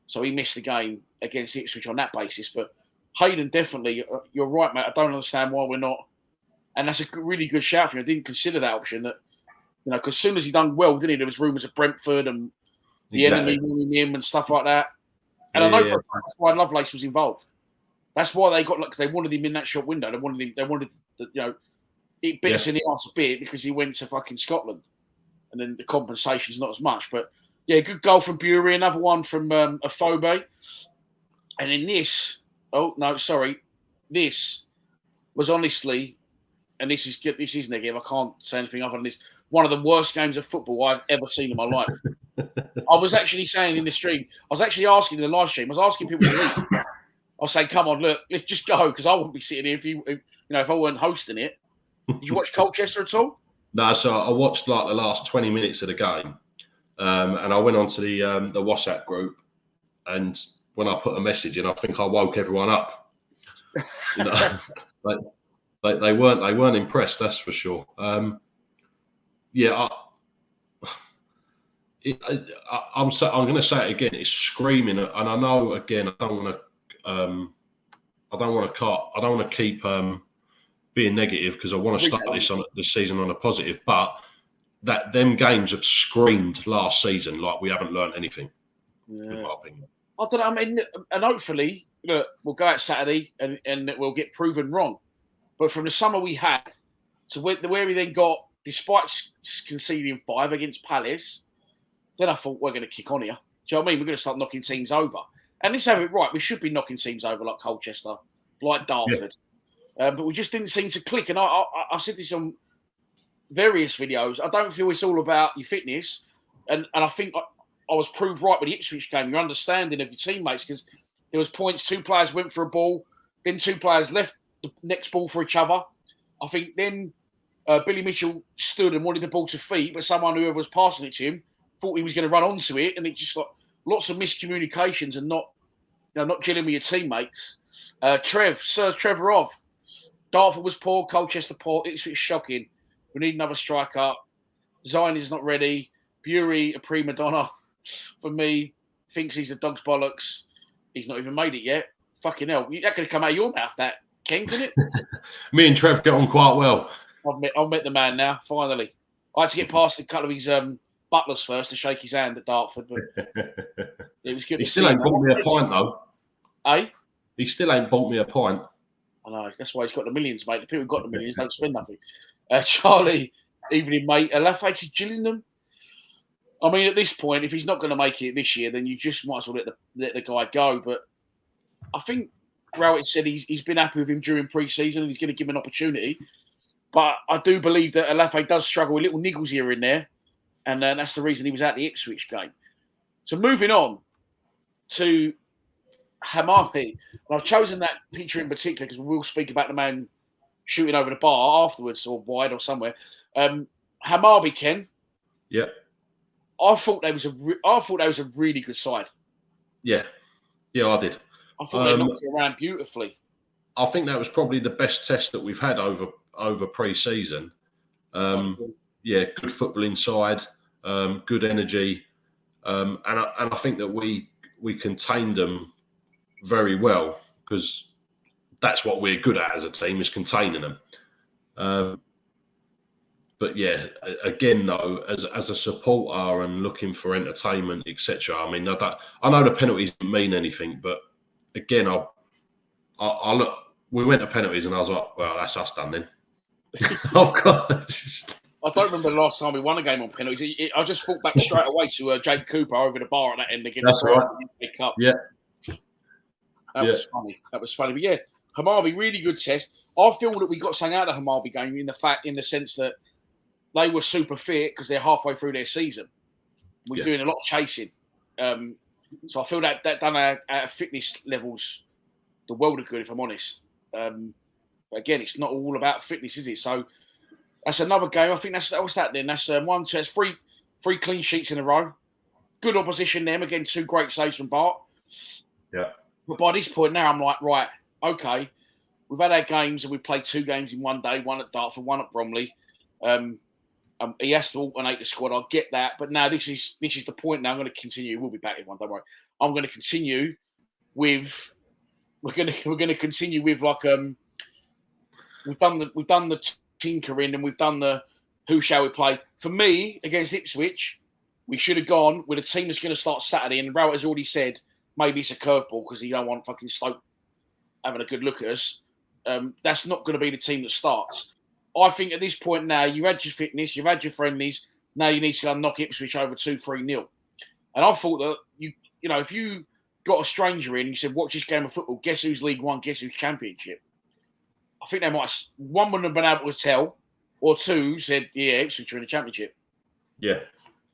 So he missed the game against Ipswich on that basis. But Hayden, definitely, you're right, mate. I don't understand why we're not. And that's a really good shout for you. I didn't consider that option. That, because as soon as he done well, didn't he? There was rumours of Brentford and the enemy winning him and stuff like that. And I know for a fact that's why Lovelace was involved. That's why they got, because they wanted him in that shop window. They wanted it bit us in the arse a bit because he went to fucking Scotland. And then the compensation's not as much. But yeah, good goal from Bury, another one from Afobe. And in this, this was honestly, and this is negative, I can't say anything other than this, one of the worst games of football I've ever seen in my life. I was actually saying in the stream, I was actually asking in the live stream, I was asking people to leave. I'll say, come on, look, let's just go, because I wouldn't be sitting here if I weren't hosting it. Did you watch Colchester at all? No, so I watched like the last 20 minutes of the game. And I went onto the WhatsApp group, and when I put a message in, I think I woke everyone up. They weren't impressed, that's for sure. I'm going to say it again. It's screaming, and I know again. I don't want to keep being negative because I want to start this season on a positive, but. That them games have screamed last season like we haven't learned anything. Yeah. In my opinion. I don't know. And hopefully, we'll go out Saturday and we'll get proven wrong. But from the summer we had to where we then got, despite conceding 5 against Palace, then I thought we're going to kick on here. Do you know what I mean? We're going to start knocking teams over. And let's have it right. We should be knocking teams over like Colchester, like Dartford. Yeah. But we just didn't seem to click. And I said this on various videos. I don't feel it's all about your fitness, and I think I was proved right with the Ipswich game. Your understanding of your teammates, because there was points. 2 players went for a ball, then 2 players left the next ball for each other. I think then Billy Mitchell stood and wanted the ball to feet, but whoever was passing it to him thought he was going to run onto it, and it just like lots of miscommunications and not dealing with your teammates. Sir Trevor Off. Dartford was poor, Colchester poor. It's shocking. We need another striker. Zion is not ready. Bury, a prima donna. For me, thinks he's a dog's bollocks. He's not even made it yet. Fucking hell. That could have come out of your mouth, that, Ken, couldn't it? Me and Trev get on quite well. I've met the man now, finally. I had to get past a couple of his butlers first to shake his hand at Dartford, but it was good. He still ain't bought me a pint, though. Eh? He still ain't bought me a pint. I know. That's why he's got the millions, mate. The people who've got the millions don't spend nothing. Charlie, evening, mate. Lafayette to Gillingham. I mean, at this point, if he's not going to make it this year, then you just might as well let the guy go. But I think Rowett said he's been happy with him during pre-season and he's going to give him an opportunity. But I do believe that Lafayette does struggle with little niggles here and there. And that's the reason he was at the Ipswich game. So moving on to Hammarby. And I've chosen that picture in particular because we will speak about the man shooting over the bar afterwards or wide or somewhere. Hammarby, Ken. Yeah. I thought that was a really good side. Yeah. Yeah, I did. I thought they knocked it around beautifully. I think that was probably the best test that we've had over pre-season. Yeah, good football inside, good energy, and I think that we contained them very well because that's what we're good at as a team is containing them. But yeah, again though, as a supporter and looking for entertainment, etc. I mean, I know the penalties didn't mean anything, but again, I look. We went to penalties, and I was like, "Well, that's us done then." I've got. I don't remember the last time we won a game on penalties. I just thought back straight away to Jake Cooper over the bar at that end against That's right. the Cup. Yeah, was funny. That was funny. But yeah, Hammarby, really good test. I feel that we got something out of the Hammarby game in the sense that they were super fit because they're halfway through their season. We're doing a lot of chasing. So I feel that done our fitness levels the world of good, if I'm honest. But again, it's not all about fitness, is it? So that's another game. I think what's that then? That's 1, 2, that's three clean sheets in a row. Good opposition them. Again, 2 great saves from Bart. Yeah. But by this point now, I'm like, right, okay. We've had our games and we played 2 games in one day, one at Dartford, one at Bromley. He has to alternate the squad. I get that, but now this is the point. Now I'm going to continue. We'll be back in one. Don't worry. I'm going to continue with. We're going to continue with like we've done the tinkering and we've done the who shall we play. For me against Ipswich, we should have gone with a team that's going to start Saturday. And Rowett has already said maybe it's a curveball because he don't want fucking Stoke having a good look at us. That's not going to be the team that starts. I think at this point now, you've had your fitness, you've had your friendlies. Now you need to go and knock Ipswich over 2-3-0. And I thought that you know, if you got a stranger in, you said, watch this game of football, guess who's League One, guess who's Championship. I think they might, one wouldn't have been able to tell, or 2 said, yeah, Ipswich are in the Championship. Yeah,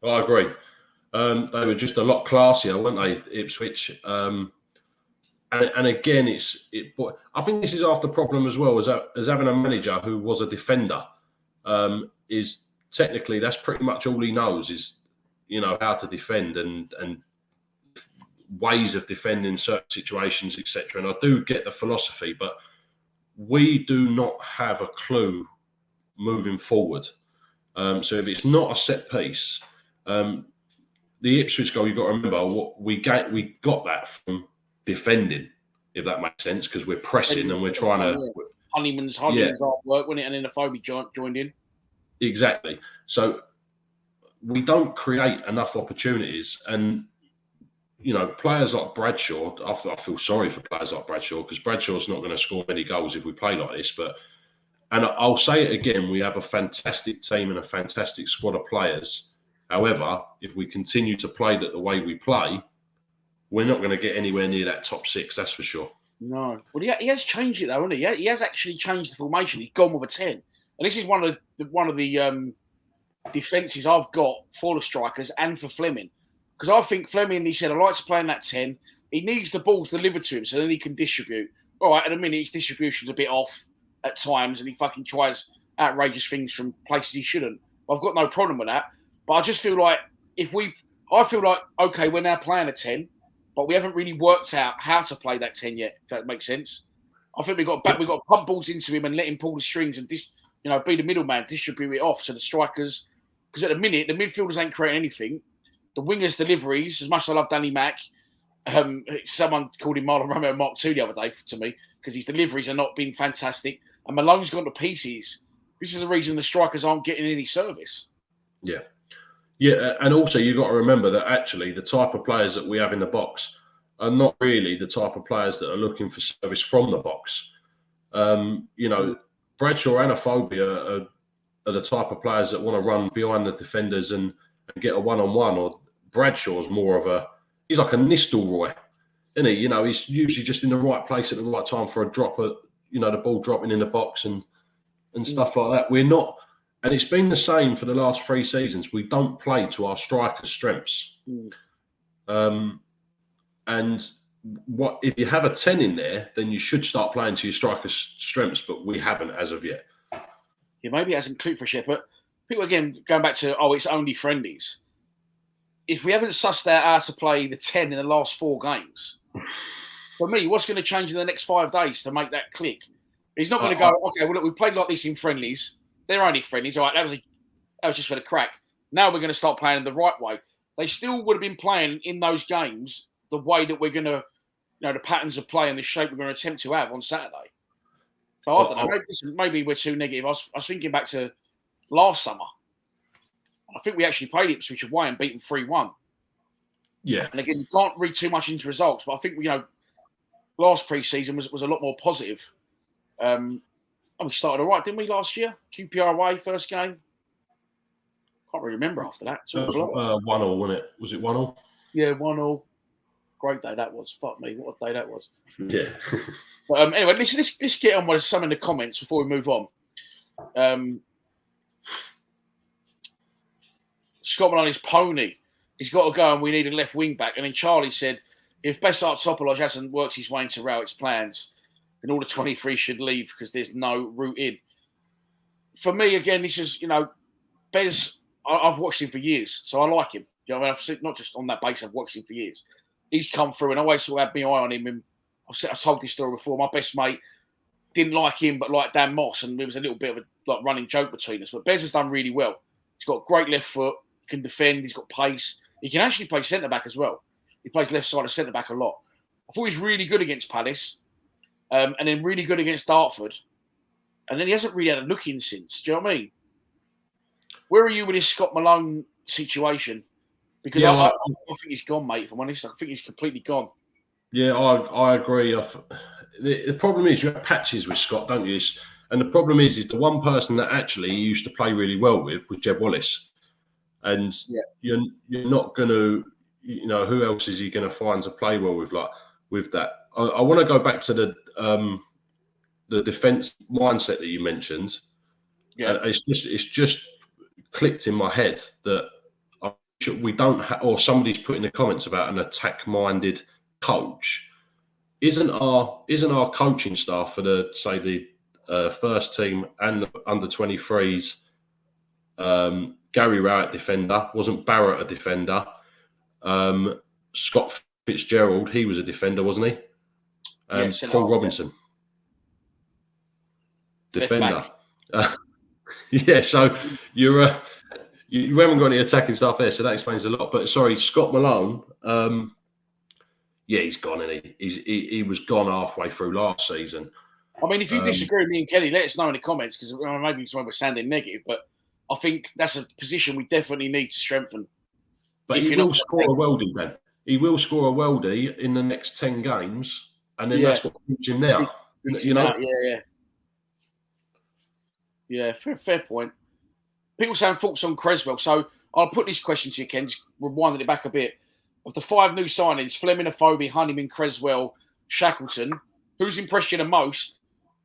I agree. They were just a lot classier, weren't they, Ipswich? And again, I think this is half the problem as well, as having a manager who was a defender. Is technically that's pretty much all he knows is, you know, how to defend and ways of defending certain situations, etc. And I do get the philosophy, but we do not have a clue moving forward. So if it's not a set piece, the Ipswich goal, you've got to remember what we got that from defending, if that makes sense, because we're pressing and we're trying to. Honeyman's artwork, wasn't it? And then Afobe joined in. Exactly. So we don't create enough opportunities, and you know, players like Bradshaw. I feel sorry for players like Bradshaw because Bradshaw's not going to score many goals if we play like this. And I'll say it again: we have a fantastic team and a fantastic squad of players. However, if we continue to play the way we play, we're not going to get anywhere near that top 6. That's for sure. No. Well, he has changed it though, hasn't he? He has actually changed the formation. He's gone with a 10, and this is one of the defences I've got for the strikers and for Fleming, because I think Fleming, he said, I like to play in that 10. He needs the ball delivered to him so then he can distribute. All right, at the minute his distribution's a bit off at times, and he fucking tries outrageous things from places he shouldn't. I've got no problem with that, but I just feel like okay, we're now playing a 10. but we haven't really worked out how to play that 10 yet. If that makes sense. I think we've got to pump balls into him and let him pull the strings and be the middleman, distribute it off to the strikers. Because at the minute, the midfielders ain't creating anything. The wingers' deliveries, as much as I love Danny Mack, someone called him Marlon Romeo Mark II the other day to me because his deliveries are not being fantastic. And Malone's gone to pieces. This is the reason the strikers aren't getting any service. Yeah. Yeah, and also you've got to remember that actually the type of players that we have in the box are not really the type of players that are looking for service from the box. Bradshaw and Afobe are the type of players that want to run behind the defenders and get a one-on-one. Or Bradshaw's more of he's like a Nistelrooy, isn't he? He's usually just in the right place at the right time for a drop the ball dropping in the box and stuff like that. We're not. And it's been the same for the last 3 seasons. We don't play to our strikers' strengths. And what if you have a 10 in there, then you should start playing to your strikers' strengths, but we haven't as of yet. Yeah, maybe it hasn't clicked for shit, but people, again, going back to, it's only friendlies. If we haven't sussed out how to play the 10 in the last 4 games, for me, what's going to change in the next 5 days to make that click? He's not going to go, okay, well, look, we played like this in friendlies. They're only friendlies. All right, that was just for the crack. Now we're going to start playing the right way. They still would have been playing in those games the way that we're going to, the patterns of play and the shape we're going to attempt to have on Saturday. So I don't know. Maybe we're too negative. I was thinking back to last summer. I think we actually played Ipswich away and beat them 3-1. Yeah. And again, you can't read too much into results, but I think last pre-season was a lot more positive. And we started all right, didn't we, last year? QPR away, first game. Can't really remember after that. It was 1-1, wasn't it? Was it 1-1? Yeah, 1-1. Great day that was. Fuck me, what a day that was. Yeah. But anyway, let's get on with some of the comments before we move on. Scott Maloney's pony. He's got to go and we need a left wing back. And then Charlie said, if Besart Topoloj hasn't worked his way into Rowett's plans, then all the 23 should leave because there's no route in. For me, again, this is, Bez, I've watched him for years, so I like him. You know what I mean? Not just on that basis, I've watched him for years. He's come through and I always sort of had my eye on him. And I've told this story before. My best mate didn't like him, but liked Dan Moss, and there was a little bit of a running joke between us. But Bez has done really well. He's got a great left foot, can defend, he's got pace. He can actually play centre-back as well. He plays left side of centre-back a lot. I thought he was really good against Palace. And then really good against Dartford. And then he hasn't really had a look in since. Do you know what I mean? Where are you with this Scott Malone situation? Because I think he's gone, mate, if I'm honest. I think he's completely gone. Yeah, I agree. The problem is you have patches with Scott, don't you? And the problem is the one person that actually he used to play really well with was Jeb Wallace. And you're not going to, who else is he going to find to play well with that? I want to go back to the defence mindset that you mentioned. Yeah, it's just clicked in my head that we don't have, or somebody's put in the comments about an attack-minded coach. Isn't our coaching staff for the first team and the under 23s? Gary Rowett defender, wasn't Barrett a defender? Scott Fitzgerald, he was a defender, wasn't he? Paul Robinson, defender. Yeah, so you haven't got any attacking stuff there, so that explains a lot. But sorry, Scott Malone, he's gone, and he was gone halfway through last season. I mean, if you disagree with me and Kelly, let us know in the comments because maybe we're sounding negative, but I think that's a position we definitely need to strengthen. But he will score a worldie then. He will score a worldie in the next 10 games. And then that's what keeps him now. Yeah, fair point. People saying thoughts on Creswell. So I'll put this question to you, Ken, just rewinding it back a bit. Of the 5 new signings, Fleming, Afobe, Honeyman, Creswell, Shackleton, who's impressed you the most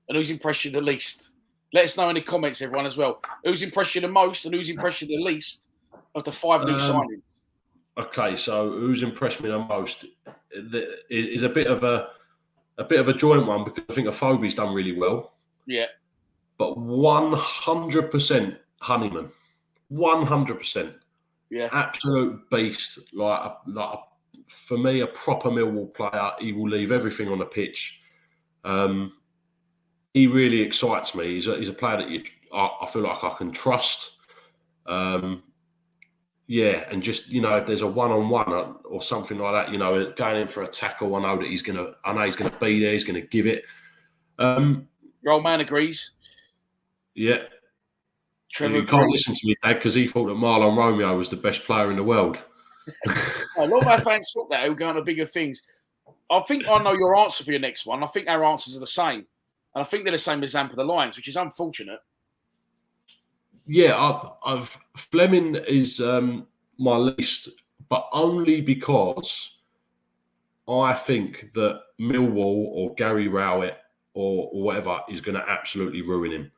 and who's impressed you the least? Let us know in the comments, everyone, as well. Who's impressed you the most and who's impressed you the least of the 5 new signings? Okay, so who's impressed me the most is a bit of a joint one because I think Afobe's done really well. Yeah. But 100% Honeyman. 100%. Yeah. Absolute beast, like a for me, a proper Millwall player, he will leave everything on the pitch. He really excites me. He's a player that I feel like I can trust. Yeah, and just, you know, if there's a one-on-one or something like that, you know, going in for a tackle, I know he's gonna be there. He's gonna give it. Your old man agrees. Yeah. Trevor you can't listen to me, Dad, because he thought that Marlon Romeo was the best player in the world. A lot of our fans thought that, who go on to bigger things. I think I know your answer for your next one. I think our answers are the same. And I think they're the same as Zampa the Lions, which is unfortunate. Yeah, Fleming is my least, but only because I think that Millwall or Gary Rowett or whatever is going to absolutely ruin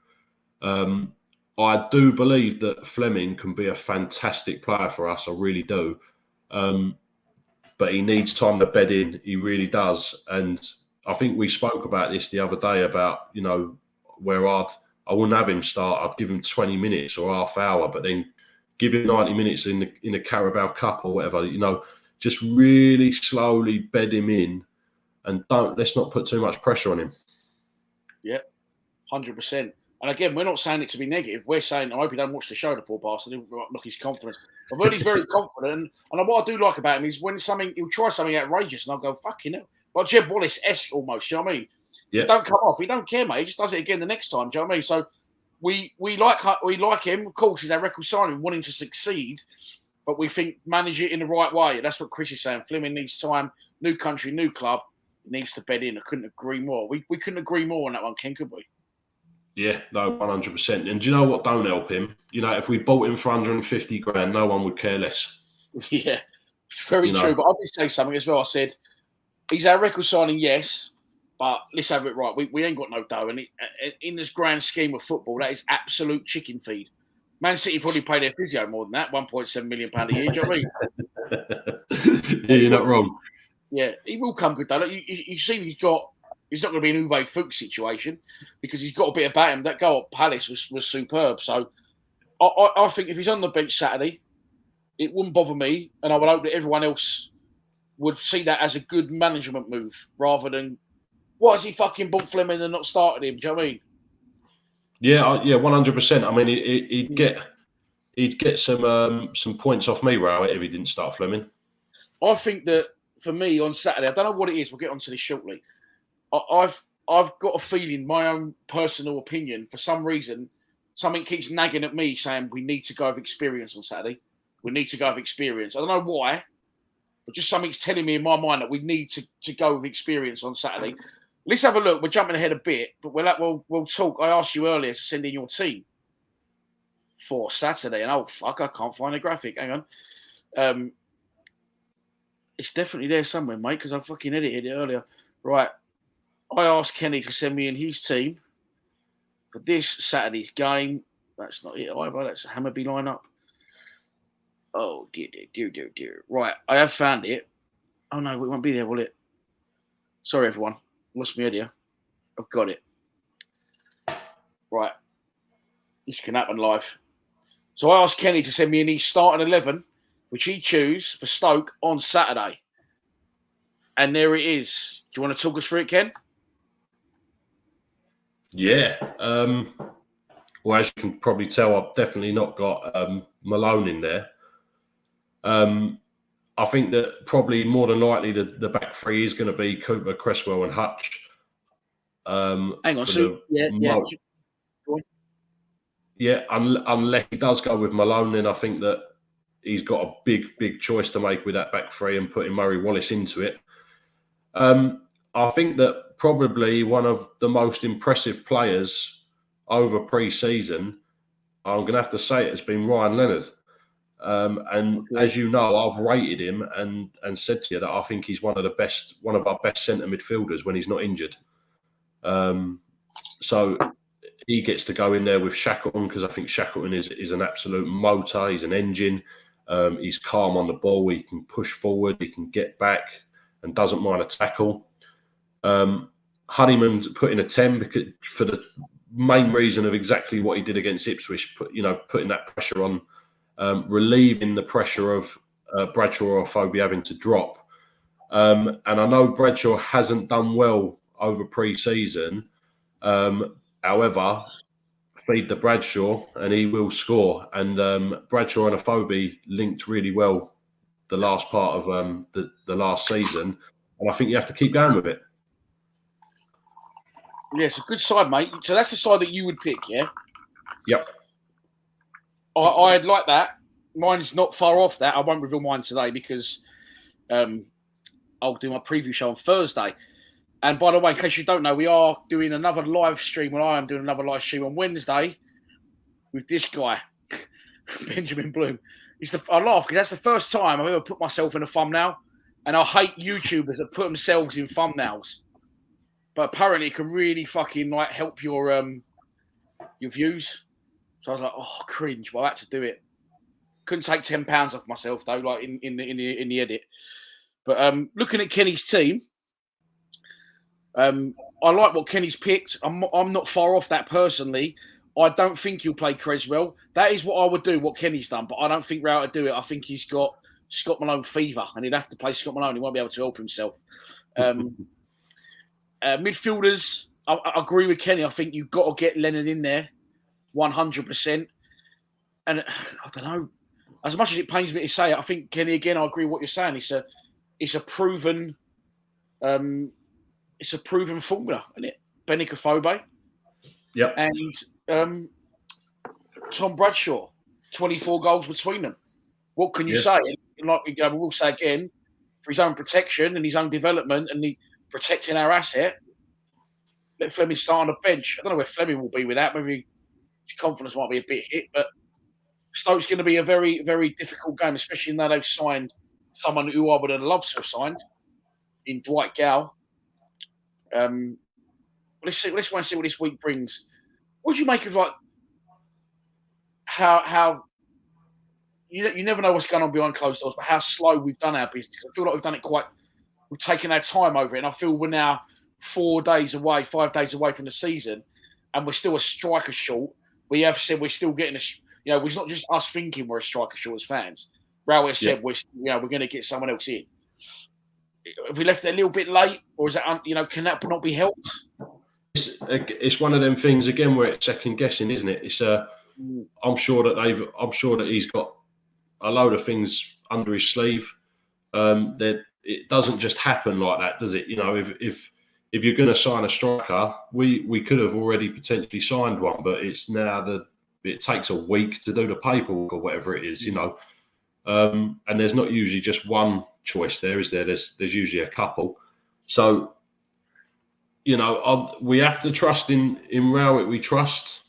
him. I do believe that Fleming can be a fantastic player for us. I really do. But he needs time to bed in. He really does. And I think we spoke about this the other day about, you know, where I wouldn't have him start. I'd give him 20 minutes or half hour, but then give him 90 minutes in the Carabao Cup or whatever. You know, just really slowly bed him in, and let's not put too much pressure on him. Yeah, 100%. And again, we're not saying it to be negative. We're saying, I hope he don't watch the show, the poor bastard. He'll knock his confidence. I've heard he's very confident. And what I do like about him is when he'll try something outrageous and I'll go, fucking hell. Like Jeb Wallace-esque almost, you know what I mean? Yeah. Don't come off. He don't care, mate. He just does it again the next time, do you know what I mean? So we like him. Of course, he's our record signing, wanting to succeed, but we think manage it in the right way. That's what Chris is saying. Fleming needs time, new country, new club. He needs to bed in. I couldn't agree more. We couldn't agree more on that one, Ken, could we? Yeah, no, 100%. And do you know what don't help him? You know, if we bought him for 150 grand, no one would care less. Yeah, very true. But I did say something as well. I said, he's our record signing, yes, but let's have it right. We ain't got no dough. And in this grand scheme of football, that is absolute chicken feed. Man City probably pay their physio more than that, £1.7 million a year. Do you know what I mean? Yeah, you're not wrong. Yeah, he will come good, though. You see, he's not going to be an Uwe Fuchs situation because he's got a bit about him. That goal at Palace was superb. So I think if he's on the bench Saturday, it wouldn't bother me. And I would hope that everyone else would see that as a good management move rather than, why has he fucking bought Fleming and not started him? Do you know what I mean? Yeah, 100%. I mean, he'd get some points off me, Rowett, if he didn't start Fleming. I think that for me on Saturday, I don't know what it is. We'll get onto this shortly. I've got a feeling, my own personal opinion, for some reason, something keeps nagging at me saying we need to go with experience on Saturday. We need to go with experience. I don't know why, but just something's telling me in my mind that we need to go with experience on Saturday. Let's have a look. We're jumping ahead a bit, but we'll talk. I asked you earlier to send in your team for Saturday, and oh fuck, I can't find a graphic. Hang on. It's definitely there somewhere, mate, because I fucking edited it earlier. Right. I asked Kenny to send me in his team for this Saturday's game. That's not it either. That's a Hammarby lineup. Oh, dear. Right, I have found it. Oh, no, it won't be there, will it? Sorry, everyone. Lost my idea. I've got it. Right. This can happen live. So I asked Kenny to send me in his starting 11, which he chose for Stoke on Saturday. And there it is. Do you want to talk us through it, Ken? Yeah. Well, as you can probably tell, I've definitely not got Malone in there. I think that probably more than likely the back three is going to be Cooper, Cresswell and Hutch. Hang on. So, yeah, unless he does go with Malone, then I think that he's got a big choice to make with that back three and putting Murray Wallace into it. I think that probably one of the most impressive players over pre-season, I'm going to have to say it, has been Ryan Leonard. As you know, I've rated him and said to you that I think he's one of our best centre midfielders when he's not injured. So he gets to go in there with Shackleton because I think Shackleton is an absolute motor. He's an engine. He's calm on the ball. He can push forward. He can get back and doesn't mind a tackle. Honeyman put in a 10 because for the main reason of exactly what he did against Ipswich, putting that pressure on, relieving the pressure of Bradshaw or Afobe having to drop. And I know Bradshaw hasn't done well over pre-season. However, feed the Bradshaw and he will score. And Bradshaw and Afobe linked really well the last part of the last season. And I think you have to keep going with it. Yeah, it's a good side, mate. So that's the side that you would pick, yeah? Yep. I'd like that. Mine's not far off that. I won't reveal mine today because I'll do my preview show on Thursday. And by the way, in case you don't know, we are doing another live stream. Well, I am doing another live stream on Wednesday with this guy, Benjamin Bloom. I laugh because that's the first time I've ever put myself in a thumbnail. And I hate YouTubers that put themselves in thumbnails. But apparently it can really fucking like help your views. So I was like, oh, cringe. Well, I had to do it. Couldn't take £10 off myself though, like in the edit. But looking at Kenny's team, I like what Kenny's picked. I'm not far off that personally. I don't think he'll play Creswell. That is what I would do, what Kenny's done. But I don't think Rao would do it. I think he's got Scott Malone fever, and he'd have to play Scott Malone. He won't be able to help himself. Midfielders, I agree with Kenny. I think you've got to get Leonard in there, 100%. And I don't know. As much as it pains me to say it, I think Kenny again. I agree with what you're saying. It's a proven formula, isn't it? Benik Afobe. Yep. And Tom Bradshaw, 24 goals between them. What can you say? Like we will say again, for his own protection and his own development and protecting our asset, let Fleming start on the bench. I don't know where Fleming will be with that. Maybe his confidence might be a bit hit, but Stoke's going to be a very, very difficult game, especially now they've signed someone who I would have loved to have signed in Dwight Gow. Let's wait and see what this week brings. What do you make of like how you never know what's going on behind closed doors, but how slow we've done our business? I feel like we've taken our time over it, and I feel we're now 5 days away from the season, and we're still a striker short. We have said we're still getting it's not just us thinking we're a striker short as fans. Raul said we're going to get someone else in. Have we left it a little bit late, or is that can that not be helped? It's one of them things again where it's second guessing, isn't it? It's I'm sure that he's got a load of things under his sleeve. That it doesn't just happen like that, does it? If you're going to sign a striker, we could have already potentially signed one, but it's now that it takes a week to do the paperwork or whatever it is, and there's not usually just one choice there, is there? There's usually a couple. So, we have to trust in Rowett. We trust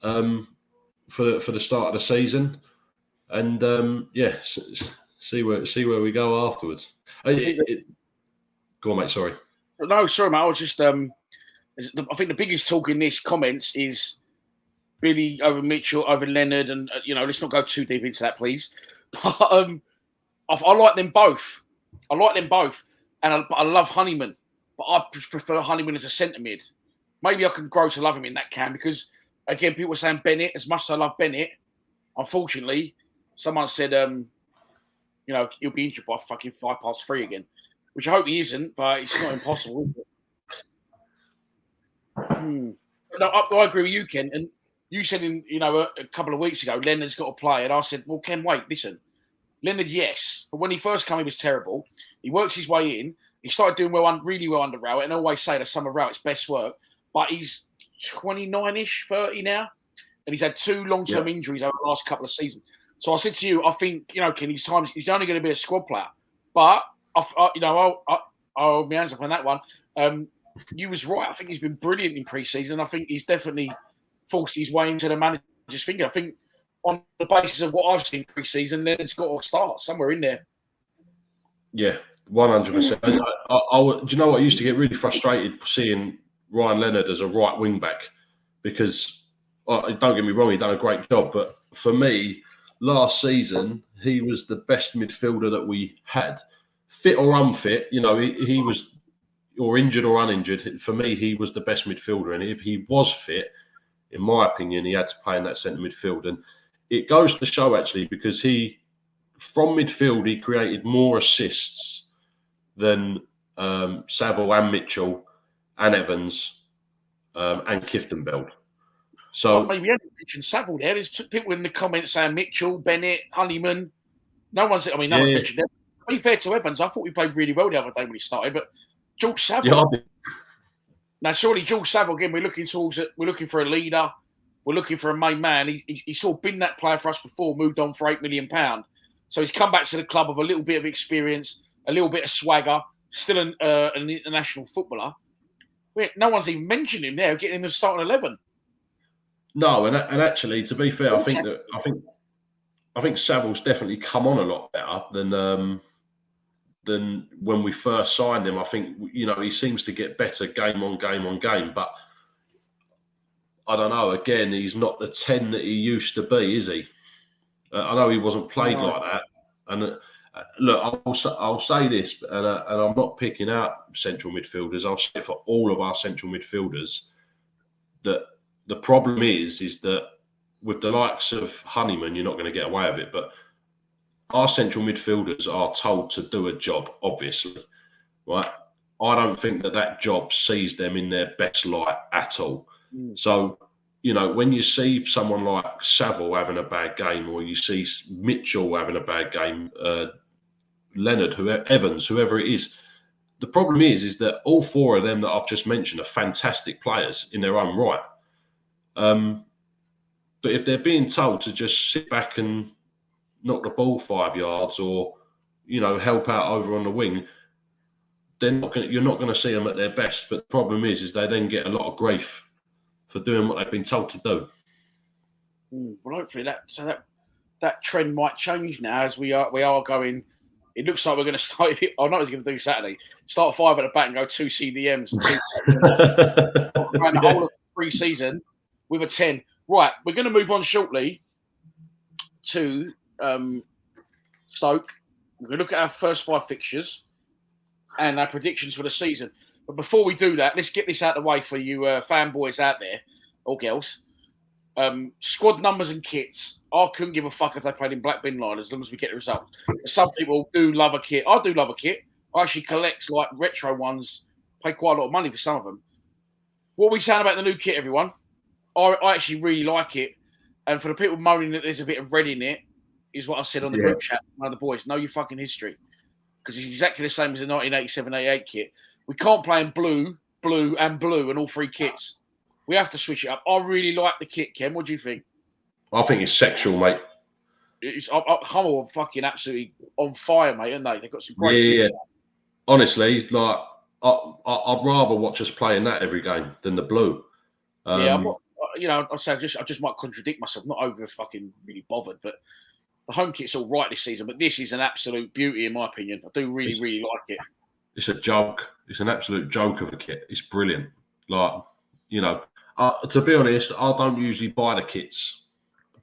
for the start of the season, and see where we go afterwards. Go on, mate. Sorry. No, sorry, mate. I was just I think the biggest talk in this comments is Billy over Mitchell over Leonard, and let's not go too deep into that, please. But I like them both. And I love Honeyman, but I prefer Honeyman as a centre mid. Maybe I can grow to love him in that camp because, again, people were saying Bennett. As much as I love Bennett, unfortunately, someone said, he'll be injured by fucking 3:05 again, which I hope he isn't, but it's not impossible, is it? No, I agree with you, Ken. And you said a couple of weeks ago, Leonard's got to play, and I said, well, Ken, wait, listen. Leonard, yes, but when he first came, he was terrible. He worked his way in. He started doing really well under Rowett, and I always say that's some of Rowett's best work. But he's 29-ish, 30 now, and he's had 2 long-term injuries over the last couple of seasons. So I said to you, I think Ken, he's only going to be a squad player. But I'll hold my hands up on that one. You was right. I think he's been brilliant in pre-season. I think he's definitely forced his way into the manager's finger. I think on the basis of what I've seen pre-season, Leonard's got to start somewhere in there. Yeah, 100%. Do you know what? I used to get really frustrated seeing Ryan Leonard as a right wing back because, don't get me wrong, he's done a great job. But for me, last season, he was the best midfielder that we had. Fit or unfit, he was, or injured or uninjured, for me, he was the best midfielder. And if he was fit, in my opinion, he had to play in that centre midfield. And it goes to show, actually, because from midfield, he created more assists than Saville and Mitchell and Evans and Kieftenbeld. So maybe we haven't mentioned Saville there. There's people in the comments saying Mitchell, Bennett, Honeyman. No one's mentioned it. To be fair to Evans, I thought we played really well the other day when he started, but George Saville. Yeah, now, surely George Saville, again, we're looking for a leader. We're looking for a main man. He's sort of been that player for us before, moved on for £8 million. So he's come back to the club with a little bit of experience, a little bit of swagger, still an international footballer. No one's even mentioned him there, getting him the starting 11. No, and actually, to be fair, I think Saville's definitely come on a lot better than when we first signed him. I think he seems to get better game on game. But I don't know. Again, he's not the 10 that he used to be, is he? I know he wasn't played like that. And look, I'll say this, and I'm not picking out central midfielders. I'll say for all of our central midfielders that the problem is that with the likes of Honeyman, you're not going to get away with it. But our central midfielders are told to do a job, obviously, right? I don't think that job sees them in their best light at all. So, when you see someone like Saville having a bad game, or you see Mitchell having a bad game, Leonard, Evans, whoever it is, the problem is that all four of them that I've just mentioned are fantastic players in their own right. But if they're being told to just sit back and knock the ball 5 yards, or help out over on the wing, you're not going to see them at their best. But the problem is they then get a lot of grief for doing what they've been told to do. Well, hopefully that trend might change now, as we are going. It looks like we're going to start. I know what he's going to do Saturday. Start 5 at the back and go 2 CDMs and 2 around the whole of pre-season with a 10. Right, we're going to move on shortly to Stoke. We're going to look at our first 5 fixtures and our predictions for the season. But before we do that, let's get this out of the way for you fanboys out there, or girls. Squad numbers and kits. I couldn't give a fuck if they played in black bin line as long as we get the results. Some people do love a kit. I do love a kit. I actually collect like retro ones. Pay quite a lot of money for some of them. What are we saying about the new kit, everyone? I actually really like it. And for the people moaning that there's a bit of red in it, is what I said on the group chat. One of the boys, know your fucking history. Because it's exactly the same as the 1987-88 kit. We can't play in blue, and all 3 kits. We have to switch it up. I really like the kit, Ken. What do you think? I think it's sexual, mate. Hummel are fucking absolutely on fire, mate, aren't they? They've got some great kit. Honestly, like I'd rather watch us playing that every game than the blue. I'm not, I just might contradict myself. Not over fucking really bothered, but the home kit's all right this season. But this is an absolute beauty, in my opinion. I do really like it. It's a joke. It's an absolute joke of a kit. It's brilliant. Like, to be honest, I don't usually buy the kits,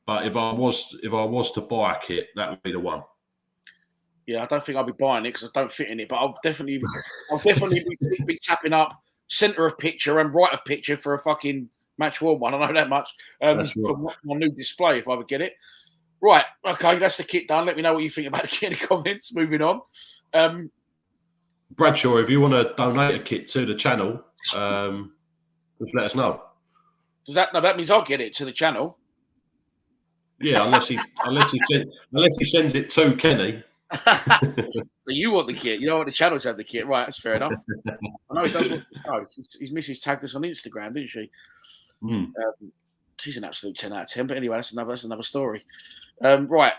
but if I was to buy a kit, that would be the one. Yeah, I don't think I'll be buying it because I don't fit in it, but I'll definitely be tapping up centre of picture and right of picture for a fucking match world one. I know that much. For my new display, if I ever get it. Right, okay, that's the kit done. Let me know what you think about the kit in the comments. Moving on. Bradshaw, if you want to donate a kit to the channel, just let us know. That means I'll get it to the channel? Yeah, unless he sends it to Kenny. So you want the kit? You don't want the channel to have the kit, right? That's fair enough. I know he does want to know. His missus tagged us on Instagram, didn't she? She's an absolute 10 out of 10. But anyway, that's another story. Right,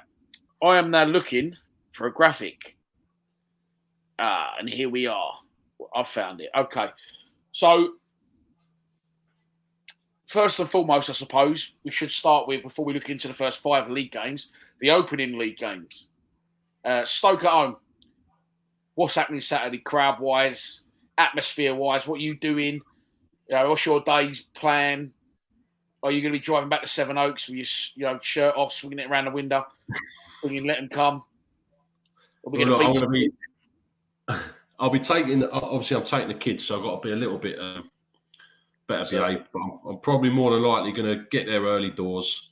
I am now looking for a graphic. And here we are. I've found it. Okay, so first and foremost, I suppose we should start with, before we look into the first 5 league games, the opening league games. Stoke at home. What's happening Saturday, crowd-wise, atmosphere-wise? What are you doing? What's your day's plan? Are you going to be driving back to Seven Oaks with your shirt off, swinging it around the window, thinking, let them come? Are we going to beat? I'll be taking. Obviously, I'm taking the kids, so I've got to be a little bit better behaved. But I'm probably more than likely going to get there early doors.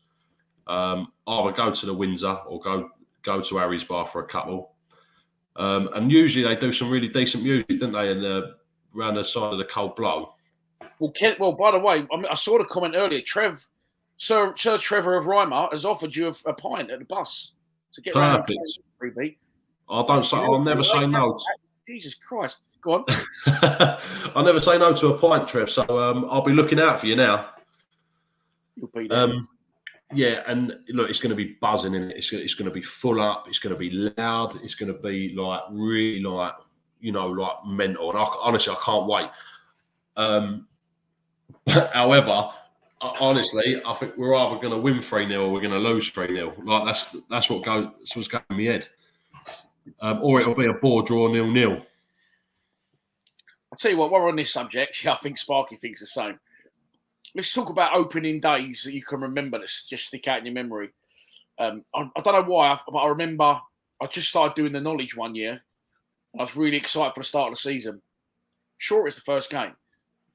Either go to the Windsor or go to Harry's Bar for a couple. And usually they do some really decent music, don't they? Around the side of the Cold Blow. Well, by the way, I saw the comment earlier. Sir Trevor of Reimer has offered you a pint at the bus to get around. Perfect. I'll never say no. Jesus Christ. Go on. I'll never say no to a pint, Trev. So I'll be looking out for you now. You'll be there. Yeah, and look, it's going to be buzzing in it. It's going to be full up. It's going to be loud. It's going to be like really like, like mental. And honestly, I can't wait. However, honestly, I think we're either going to win 3-0 or we're going to lose 3-0. Like that's what's going in my head. Or it'll be a bore draw 0-0. I'll tell you what, while we're on this subject, I think Sparky thinks the same. Let's talk about opening days that you can remember that just stick out in your memory. I don't know why, but I remember I just started doing the knowledge one year. I was really excited for the start of the season. Sure, it's the first game.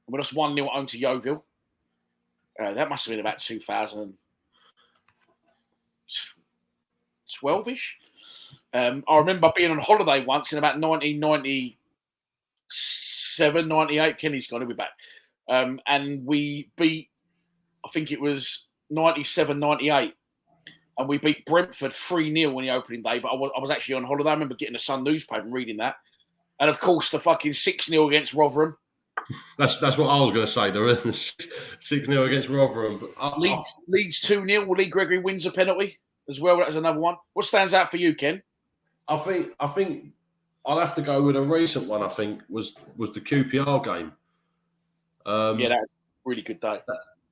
We lost 1-0 at home to Yeovil. That must have been about 2012-ish. I remember being on holiday once in about 1997, 98. Kenny's gone, he'll be back. And we beat, I think it was 97, 98. And we beat Brentford 3-0 on the opening day. But I was actually on holiday. I remember getting the Sun newspaper and reading that. And of course, the fucking 6-0 against Rotherham. That's what I was going to say. There is 6-0 against Rotherham. Leeds 2-0. Lee Gregory wins a penalty as well. That was another one. What stands out for you, Ken? I think I'll have to go with a recent one. I think was the QPR game. Yeah, that was a really good day.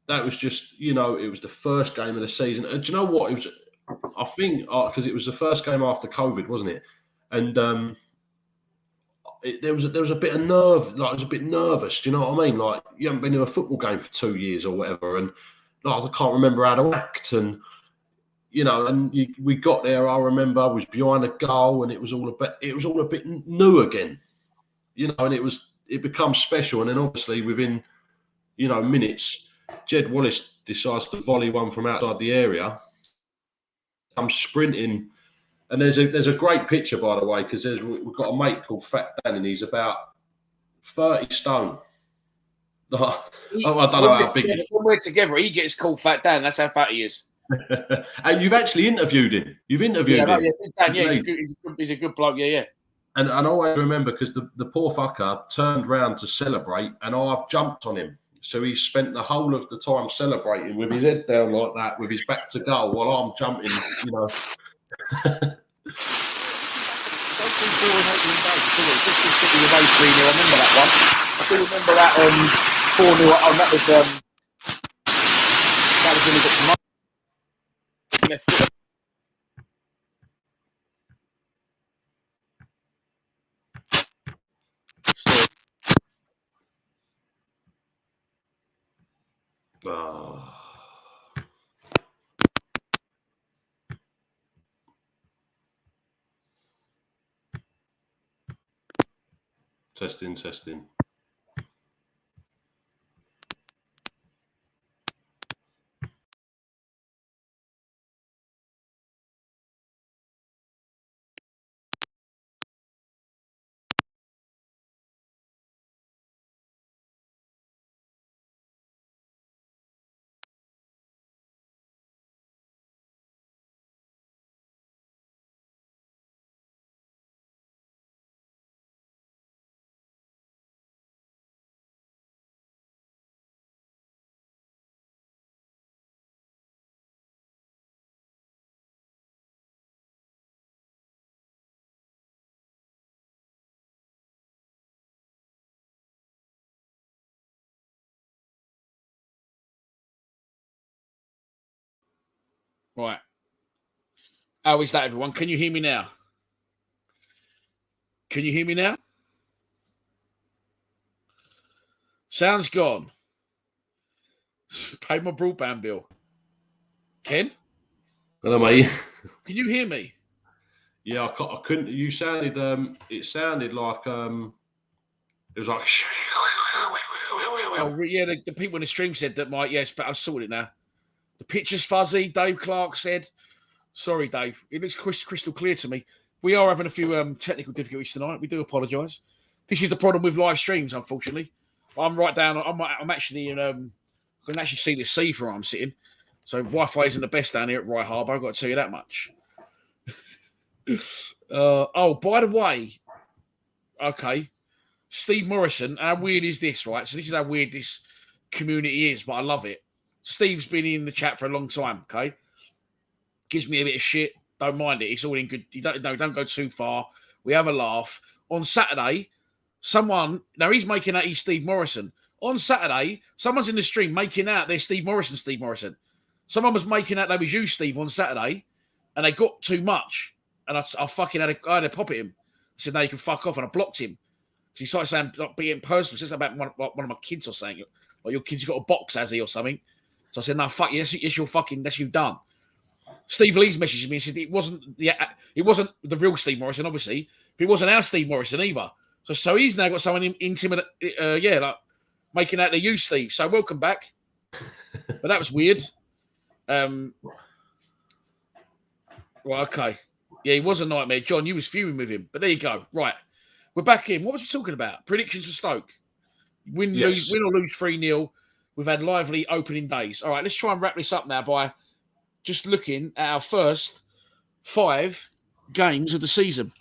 That was just, it was the first game of the season. And do you know what? It was, I think, because it was the first game after COVID, wasn't it? And there was a bit of nerve. Like, I was a bit nervous. Do you know what I mean? Like, you haven't been to a football game for 2 years or whatever, and like, I can't remember how to act. And we got there. I remember I was behind a goal, and it was all a bit new again. And it becomes special. And then obviously within minutes, Jed Wallace decides to volley one from outside the area. I'm sprinting. And there's a great picture, by the way, because we've got a mate called Fat Dan, and he's about 30 stone. I don't know how big he is. When we're together, he gets called Fat Dan. That's how fat he is. And you've actually interviewed him. You've interviewed him. Yeah, he's a good bloke. Yeah. And I always remember, because the poor fucker turned round to celebrate, and I've jumped on him. So he spent the whole of the time celebrating with his head down like that, with his back to goal, while I'm jumping, I remember that one. I do remember that 4-0. Oh, that was when we got promoted. Testing. Right. How is that, everyone? Can you hear me now? Sound's gone. Paid my broadband bill. Ken? Hello, mate. Can you hear me? Yeah, I couldn't. You sounded. It sounded like. It was like. Oh, yeah. The people in the stream said that. Yes, but I've sorted it now. The picture's fuzzy. Dave Clark said. Sorry, Dave. It looks crystal clear to me. We are having a few technical difficulties tonight. We do apologise. This is the problem with live streams, unfortunately. I'm right down. I'm actually in. I can actually see the sea from where I'm sitting. So Wi-Fi isn't the best down here at Rye Harbour. I've got to tell you that much. By the way, okay, Steve Morrison. How weird is this, right? So this is how weird this community is, but I love it. Steve's been in the chat for a long time. Okay, gives me a bit of shit. Don't mind it. It's all in good. You don't go too far. We have a laugh. On Saturday, he's making out he's Steve Morrison. On Saturday, someone's in the stream making out they're Steve Morrison. Someone was making out they was you, Steve, on Saturday, and they got too much. And I fucking had a pop at him. I said, no, you can fuck off. And I blocked him. Because he started saying, like, being personal. Says about one of my kids or saying, like, your kid's got a box, has he, or something. So I said, no, fuck you. That's you done. Steve Lee's messaged me and said it wasn't the real Steve Morrison, obviously, but it wasn't our Steve Morrison either. So he's now got someone intimate, like making out the you, Steve. So welcome back. But that was weird. Well, okay. Yeah, he was a nightmare. John, you was fuming with him. But there you go. Right. We're back in. What was we talking about? Predictions for Stoke. Win or lose 3-0. We've had lively opening days. All right, let's try and wrap this up now by just looking at our first 5 games of the season.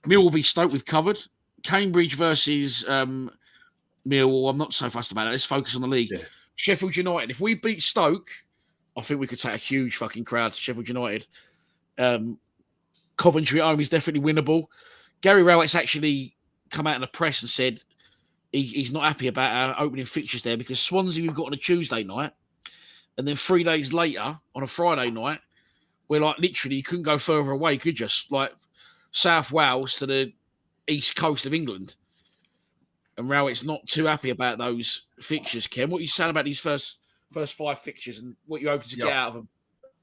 Millwall v Stoke, we've covered. Cambridge versus Millwall, I'm not so fussed about it. Let's focus on the league. Yeah. Sheffield United. If we beat Stoke, I think we could take a huge fucking crowd to Sheffield United. Coventry at home is definitely winnable. Gary Rowett's actually come out in the press and said he's not happy about our opening fixtures there because Swansea we've got on a Tuesday night. And then 3 days later, on a Friday night, we're like literally you couldn't go further away, could you? Like South Wales to the east coast of England. And Rowett's not too happy about those fixtures, Ken. What are you saying about these first 5 fixtures and what you're hoping to get out of them?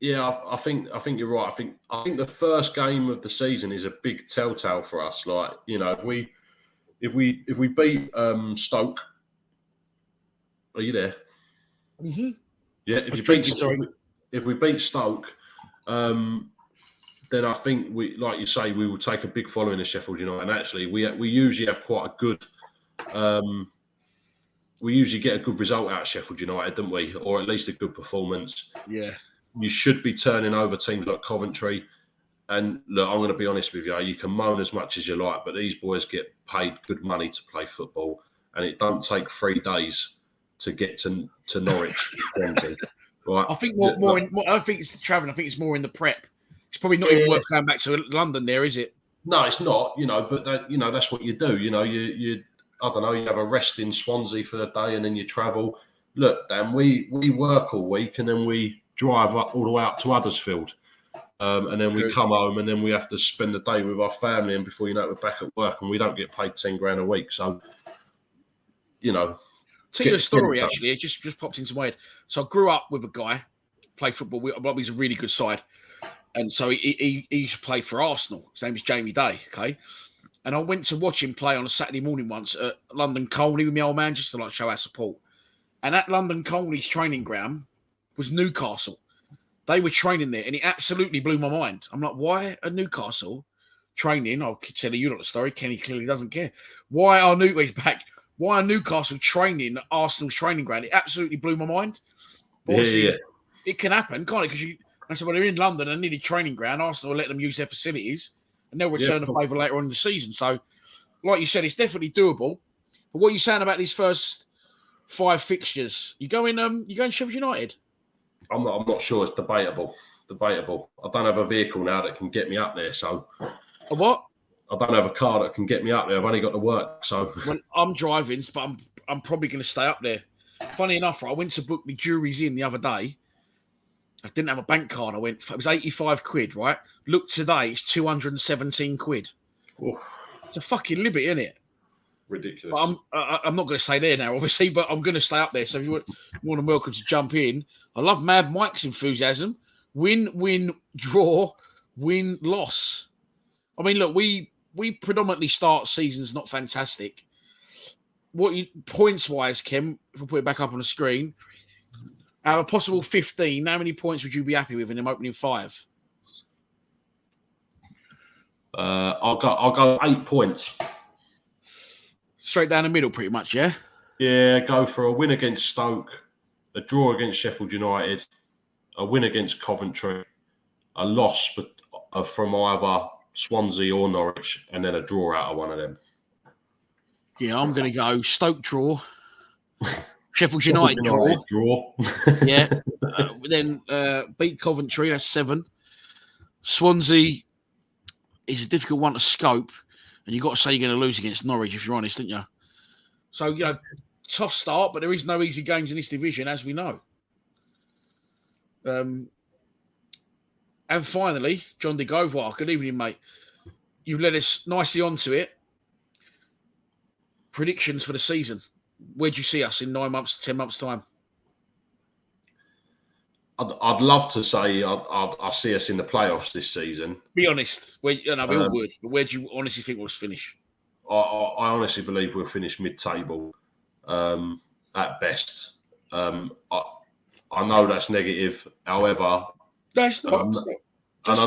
Yeah, I think you're right. I think the first game of the season is a big telltale for us. Like, you know, if we beat Stoke, are you there? Mm-hmm. Yeah, if we beat Stoke, then I think we, like you say, we will take a big following of Sheffield United. And actually, we usually have quite a good, we usually get a good result out of Sheffield United, don't we? Or at least a good performance. Yeah. You should be turning over teams like Coventry. And look, I'm going to be honest with you. You can moan as much as you like, but these boys get paid good money to play football, and it don't take 3 days to get to Norwich. Right? I think I think it's the travelling. I think it's more in the prep. It's probably not even worth going back to London. There is it? No, it's not. You know, but that's what you do. You know, you I don't know. You have a rest in Swansea for the day, and then you travel. Look, Dan, we work all week, and then we drive up all the way up to Huddersfield. And then we come home and then we have to spend the day with our family. And before you know it, we're back at work and we don't get paid 10 grand a week. So, you know. Tell you a story, actually. It just popped into my head. So I grew up with a guy, played football. He's a really good side. And so he used to play for Arsenal. His name is Jamie Day, okay? And I went to watch him play on a Saturday morning once at London Colney with my old man just to like show our support. And at London Colney's training ground was Newcastle. They were training there, and it absolutely blew my mind. I'm like, why are Newcastle training? I'll tell you not the story. Kenny clearly doesn't care. Why are Newcastle training at Arsenal's training ground? It absolutely blew my mind. It can happen, can't it? Because I said, well, they're in London and needed training ground. Arsenal will let them use their facilities, and they'll return the favour later on in the season. So, like you said, it's definitely doable. But what are you saying about these first 5 fixtures? You going Sheffield United? I'm not sure. It's debatable. I don't have a vehicle now that can get me up there. So, a what? I don't have a car that can get me up there. I've only got to work. So, well, I'm driving, but I'm probably going to stay up there. Funny enough, I went to book the juries in the other day. I didn't have a bank card. It was 85 quid, right? Look today, it's 217 quid. Oof. It's a fucking limit, isn't it? Ridiculous. But I'm not going to stay there now, obviously, but I'm going to stay up there. So if you're more than welcome to jump in. I love Mad Mike's enthusiasm. Win, draw, win, loss. I mean, look, we predominantly start seasons not fantastic. Points-wise, Kim, if we put it back up on the screen, out of a possible 15, how many points would you be happy with in them opening 5? I'll go 8 points. Straight down the middle, pretty much, yeah? Yeah, go for a win against Stoke, a draw against Sheffield United, a win against Coventry, a loss from either Swansea or Norwich, and then a draw out of one of them. Yeah, I'm going to go Stoke draw, Sheffield United draw. Yeah. Then beat Coventry, that's 7. Swansea is a difficult one to scope, and you've got to say you're going to lose against Norwich if you're honest, don't you? So, tough start, but there is no easy games in this division, as we know. And finally, John de Govar, good evening, mate. You've led us nicely onto it. Predictions for the season. Where do you see us in 9 months, 10 months' time? I'd love to say I see us in the playoffs this season. Be honest. We all would, but where do you honestly think we'll finish? I honestly believe we'll finish mid-table at best. I know that's negative. However, that's not. And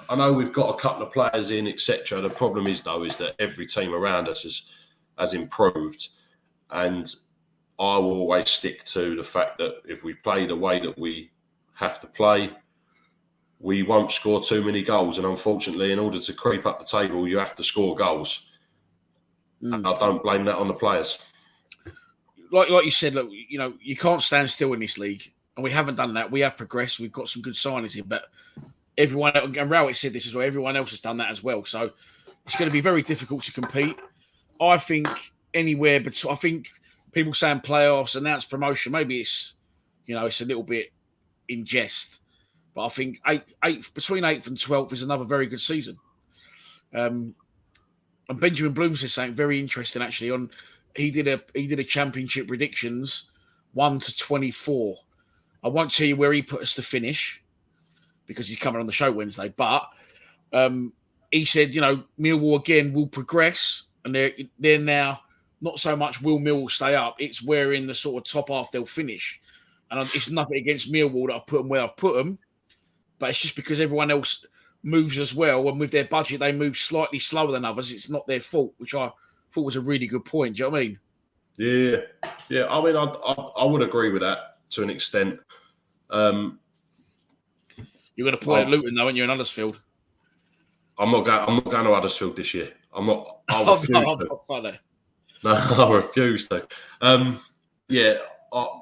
I know we've got a couple of players in, etc. The problem is that every team around us has improved, and I will always stick to the fact that if we play the way that we have to play, we won't score too many goals. And unfortunately, in order to creep up the table, you have to score goals. And I don't blame that on the players. Like you said, look, you can't stand still in this league, and we haven't done that. We have progressed. We've got some good signings in, but everyone, and Rowett said this as well, everyone else has done that as well. So it's going to be very difficult to compete. I think anywhere, but I think people saying playoffs, announced promotion, maybe it's a little bit in jest, but I think between 8th and 12th is another very good season. And Benjamin Bloom says something very interesting actually. He did a championship predictions 1 to 24. I won't tell you where he put us to finish because he's coming on the show Wednesday, but he said Millwall again will progress, and they're now. Not so much will Millwall stay up, it's where in the sort of top half they'll finish. And it's nothing against Millwall that I've put them where I've put them, but it's just because everyone else moves as well, and with their budget they move slightly slower than others. It's not their fault, which I thought was a really good point. Do you know what I mean? Yeah. I mean, I would agree with that to an extent. You're going to point at Luton though, and you're in Huddersfield. I'm not going to Huddersfield this year. I'm not. No, I refuse to.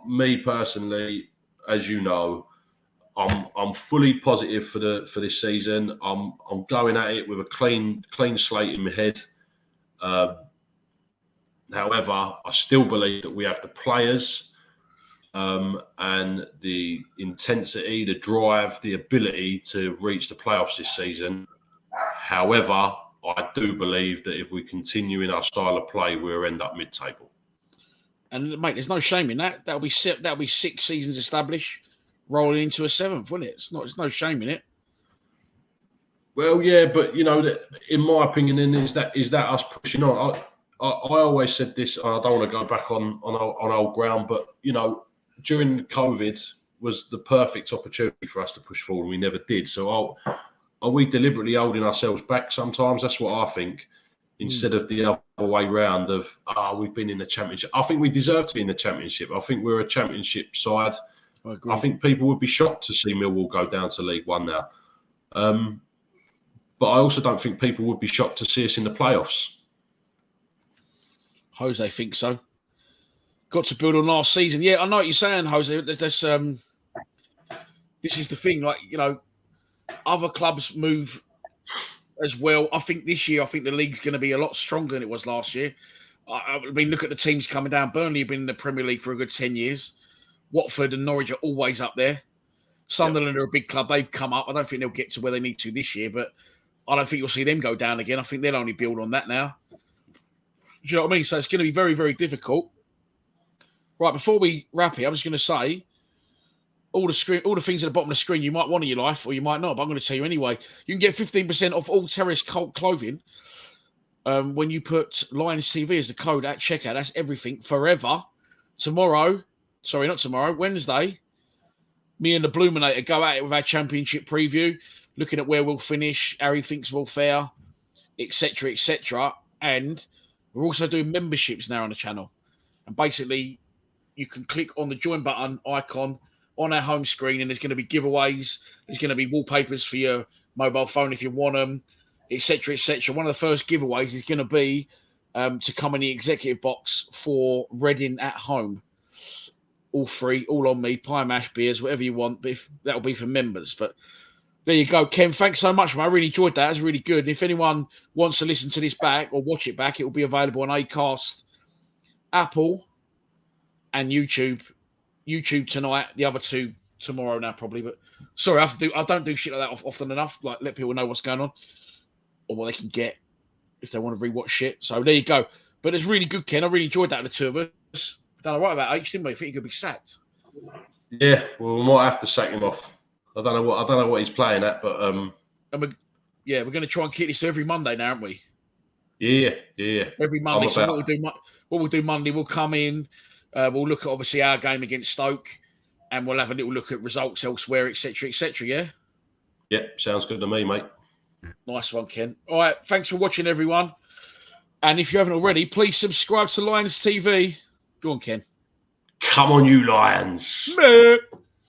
Me personally, as you know, I'm fully positive for this season. I'm going at it with a clean slate in my head. However, I still believe that we have the players and the intensity, the drive, the ability to reach the playoffs this season. However, I do believe that if we continue in our style of play, we'll end up mid-table. And mate, there's no shame in that. That'll be 6 seasons established, rolling into a 7th, wouldn't it? There's no shame in it. Well, yeah, but in my opinion, then is that us pushing on? I always said this. I don't want to go back on old ground, but during COVID was the perfect opportunity for us to push forward, and we never did. So are we deliberately holding ourselves back sometimes? That's what I think, instead of the other way round of, we've been in the Championship. I think we deserve to be in the Championship. I think we're a Championship side. I think people would be shocked to see Millwall go down to League One now. But I also don't think people would be shocked to see us in the playoffs. Jose thinks so. Got to build on last season. Yeah, I know what you're saying, Jose. This is the thing, other clubs move as well. I think this year, the league's going to be a lot stronger than it was last year. I mean, look at the teams coming down. Burnley have been in the Premier League for a good 10 years. Watford and Norwich are always up there. Sunderland are a big club. They've come up. I don't think they'll get to where they need to this year, but I don't think you'll see them go down again. I think they'll only build on that now. Do you know what I mean? So it's going to be very, very difficult. Right, before we wrap it, I'm just going to say, all the things at the bottom of the screen you might want in your life, or you might not, but I'm going to tell you anyway. You can get 15% off all Terrace clothing when you put Lions TV as the code at checkout. That's everything forever. Wednesday, me and the Bluminator go at it with our championship preview. looking at where we'll finish, how he thinks we'll fare, etc., etc. And we're also doing memberships now on the channel. And basically, you can click on the join button icon on our home screen, and there's going to be giveaways. There's going to be wallpapers for your mobile phone if you want them, etc., etc. One of the first giveaways is going to be to come in the executive box for Reading at home. All free, all on me, pie mash beers, whatever you want. But that'll be for members. But there you go, Ken. Thanks so much, man. I really enjoyed that. It was really good. And if anyone wants to listen to this back or watch it back, it will be available on Acast, Apple, and YouTube. YouTube tonight, the other two tomorrow now probably. But sorry, I don't do shit like that often enough. Like let people know what's going on or what they can get if they want to rewatch shit. So there you go. But it's really good, Ken. I really enjoyed that. The two of us done all right about H, didn't we? I think he could be sacked. Yeah, well, we might have to sack him off. I don't know what he's playing at, but and we're going to try and keep this every Monday now, aren't we? Yeah. Every Monday. So what we'll do Monday, we'll come in. We'll look at obviously our game against Stoke, and we'll have a little look at results elsewhere, etc., etc. Yeah. Yeah, sounds good to me, mate. Nice one, Ken. All right, thanks for watching, everyone. And if you haven't already, please subscribe to Lions TV. Go on, Ken. Come on, you Lions. Meh.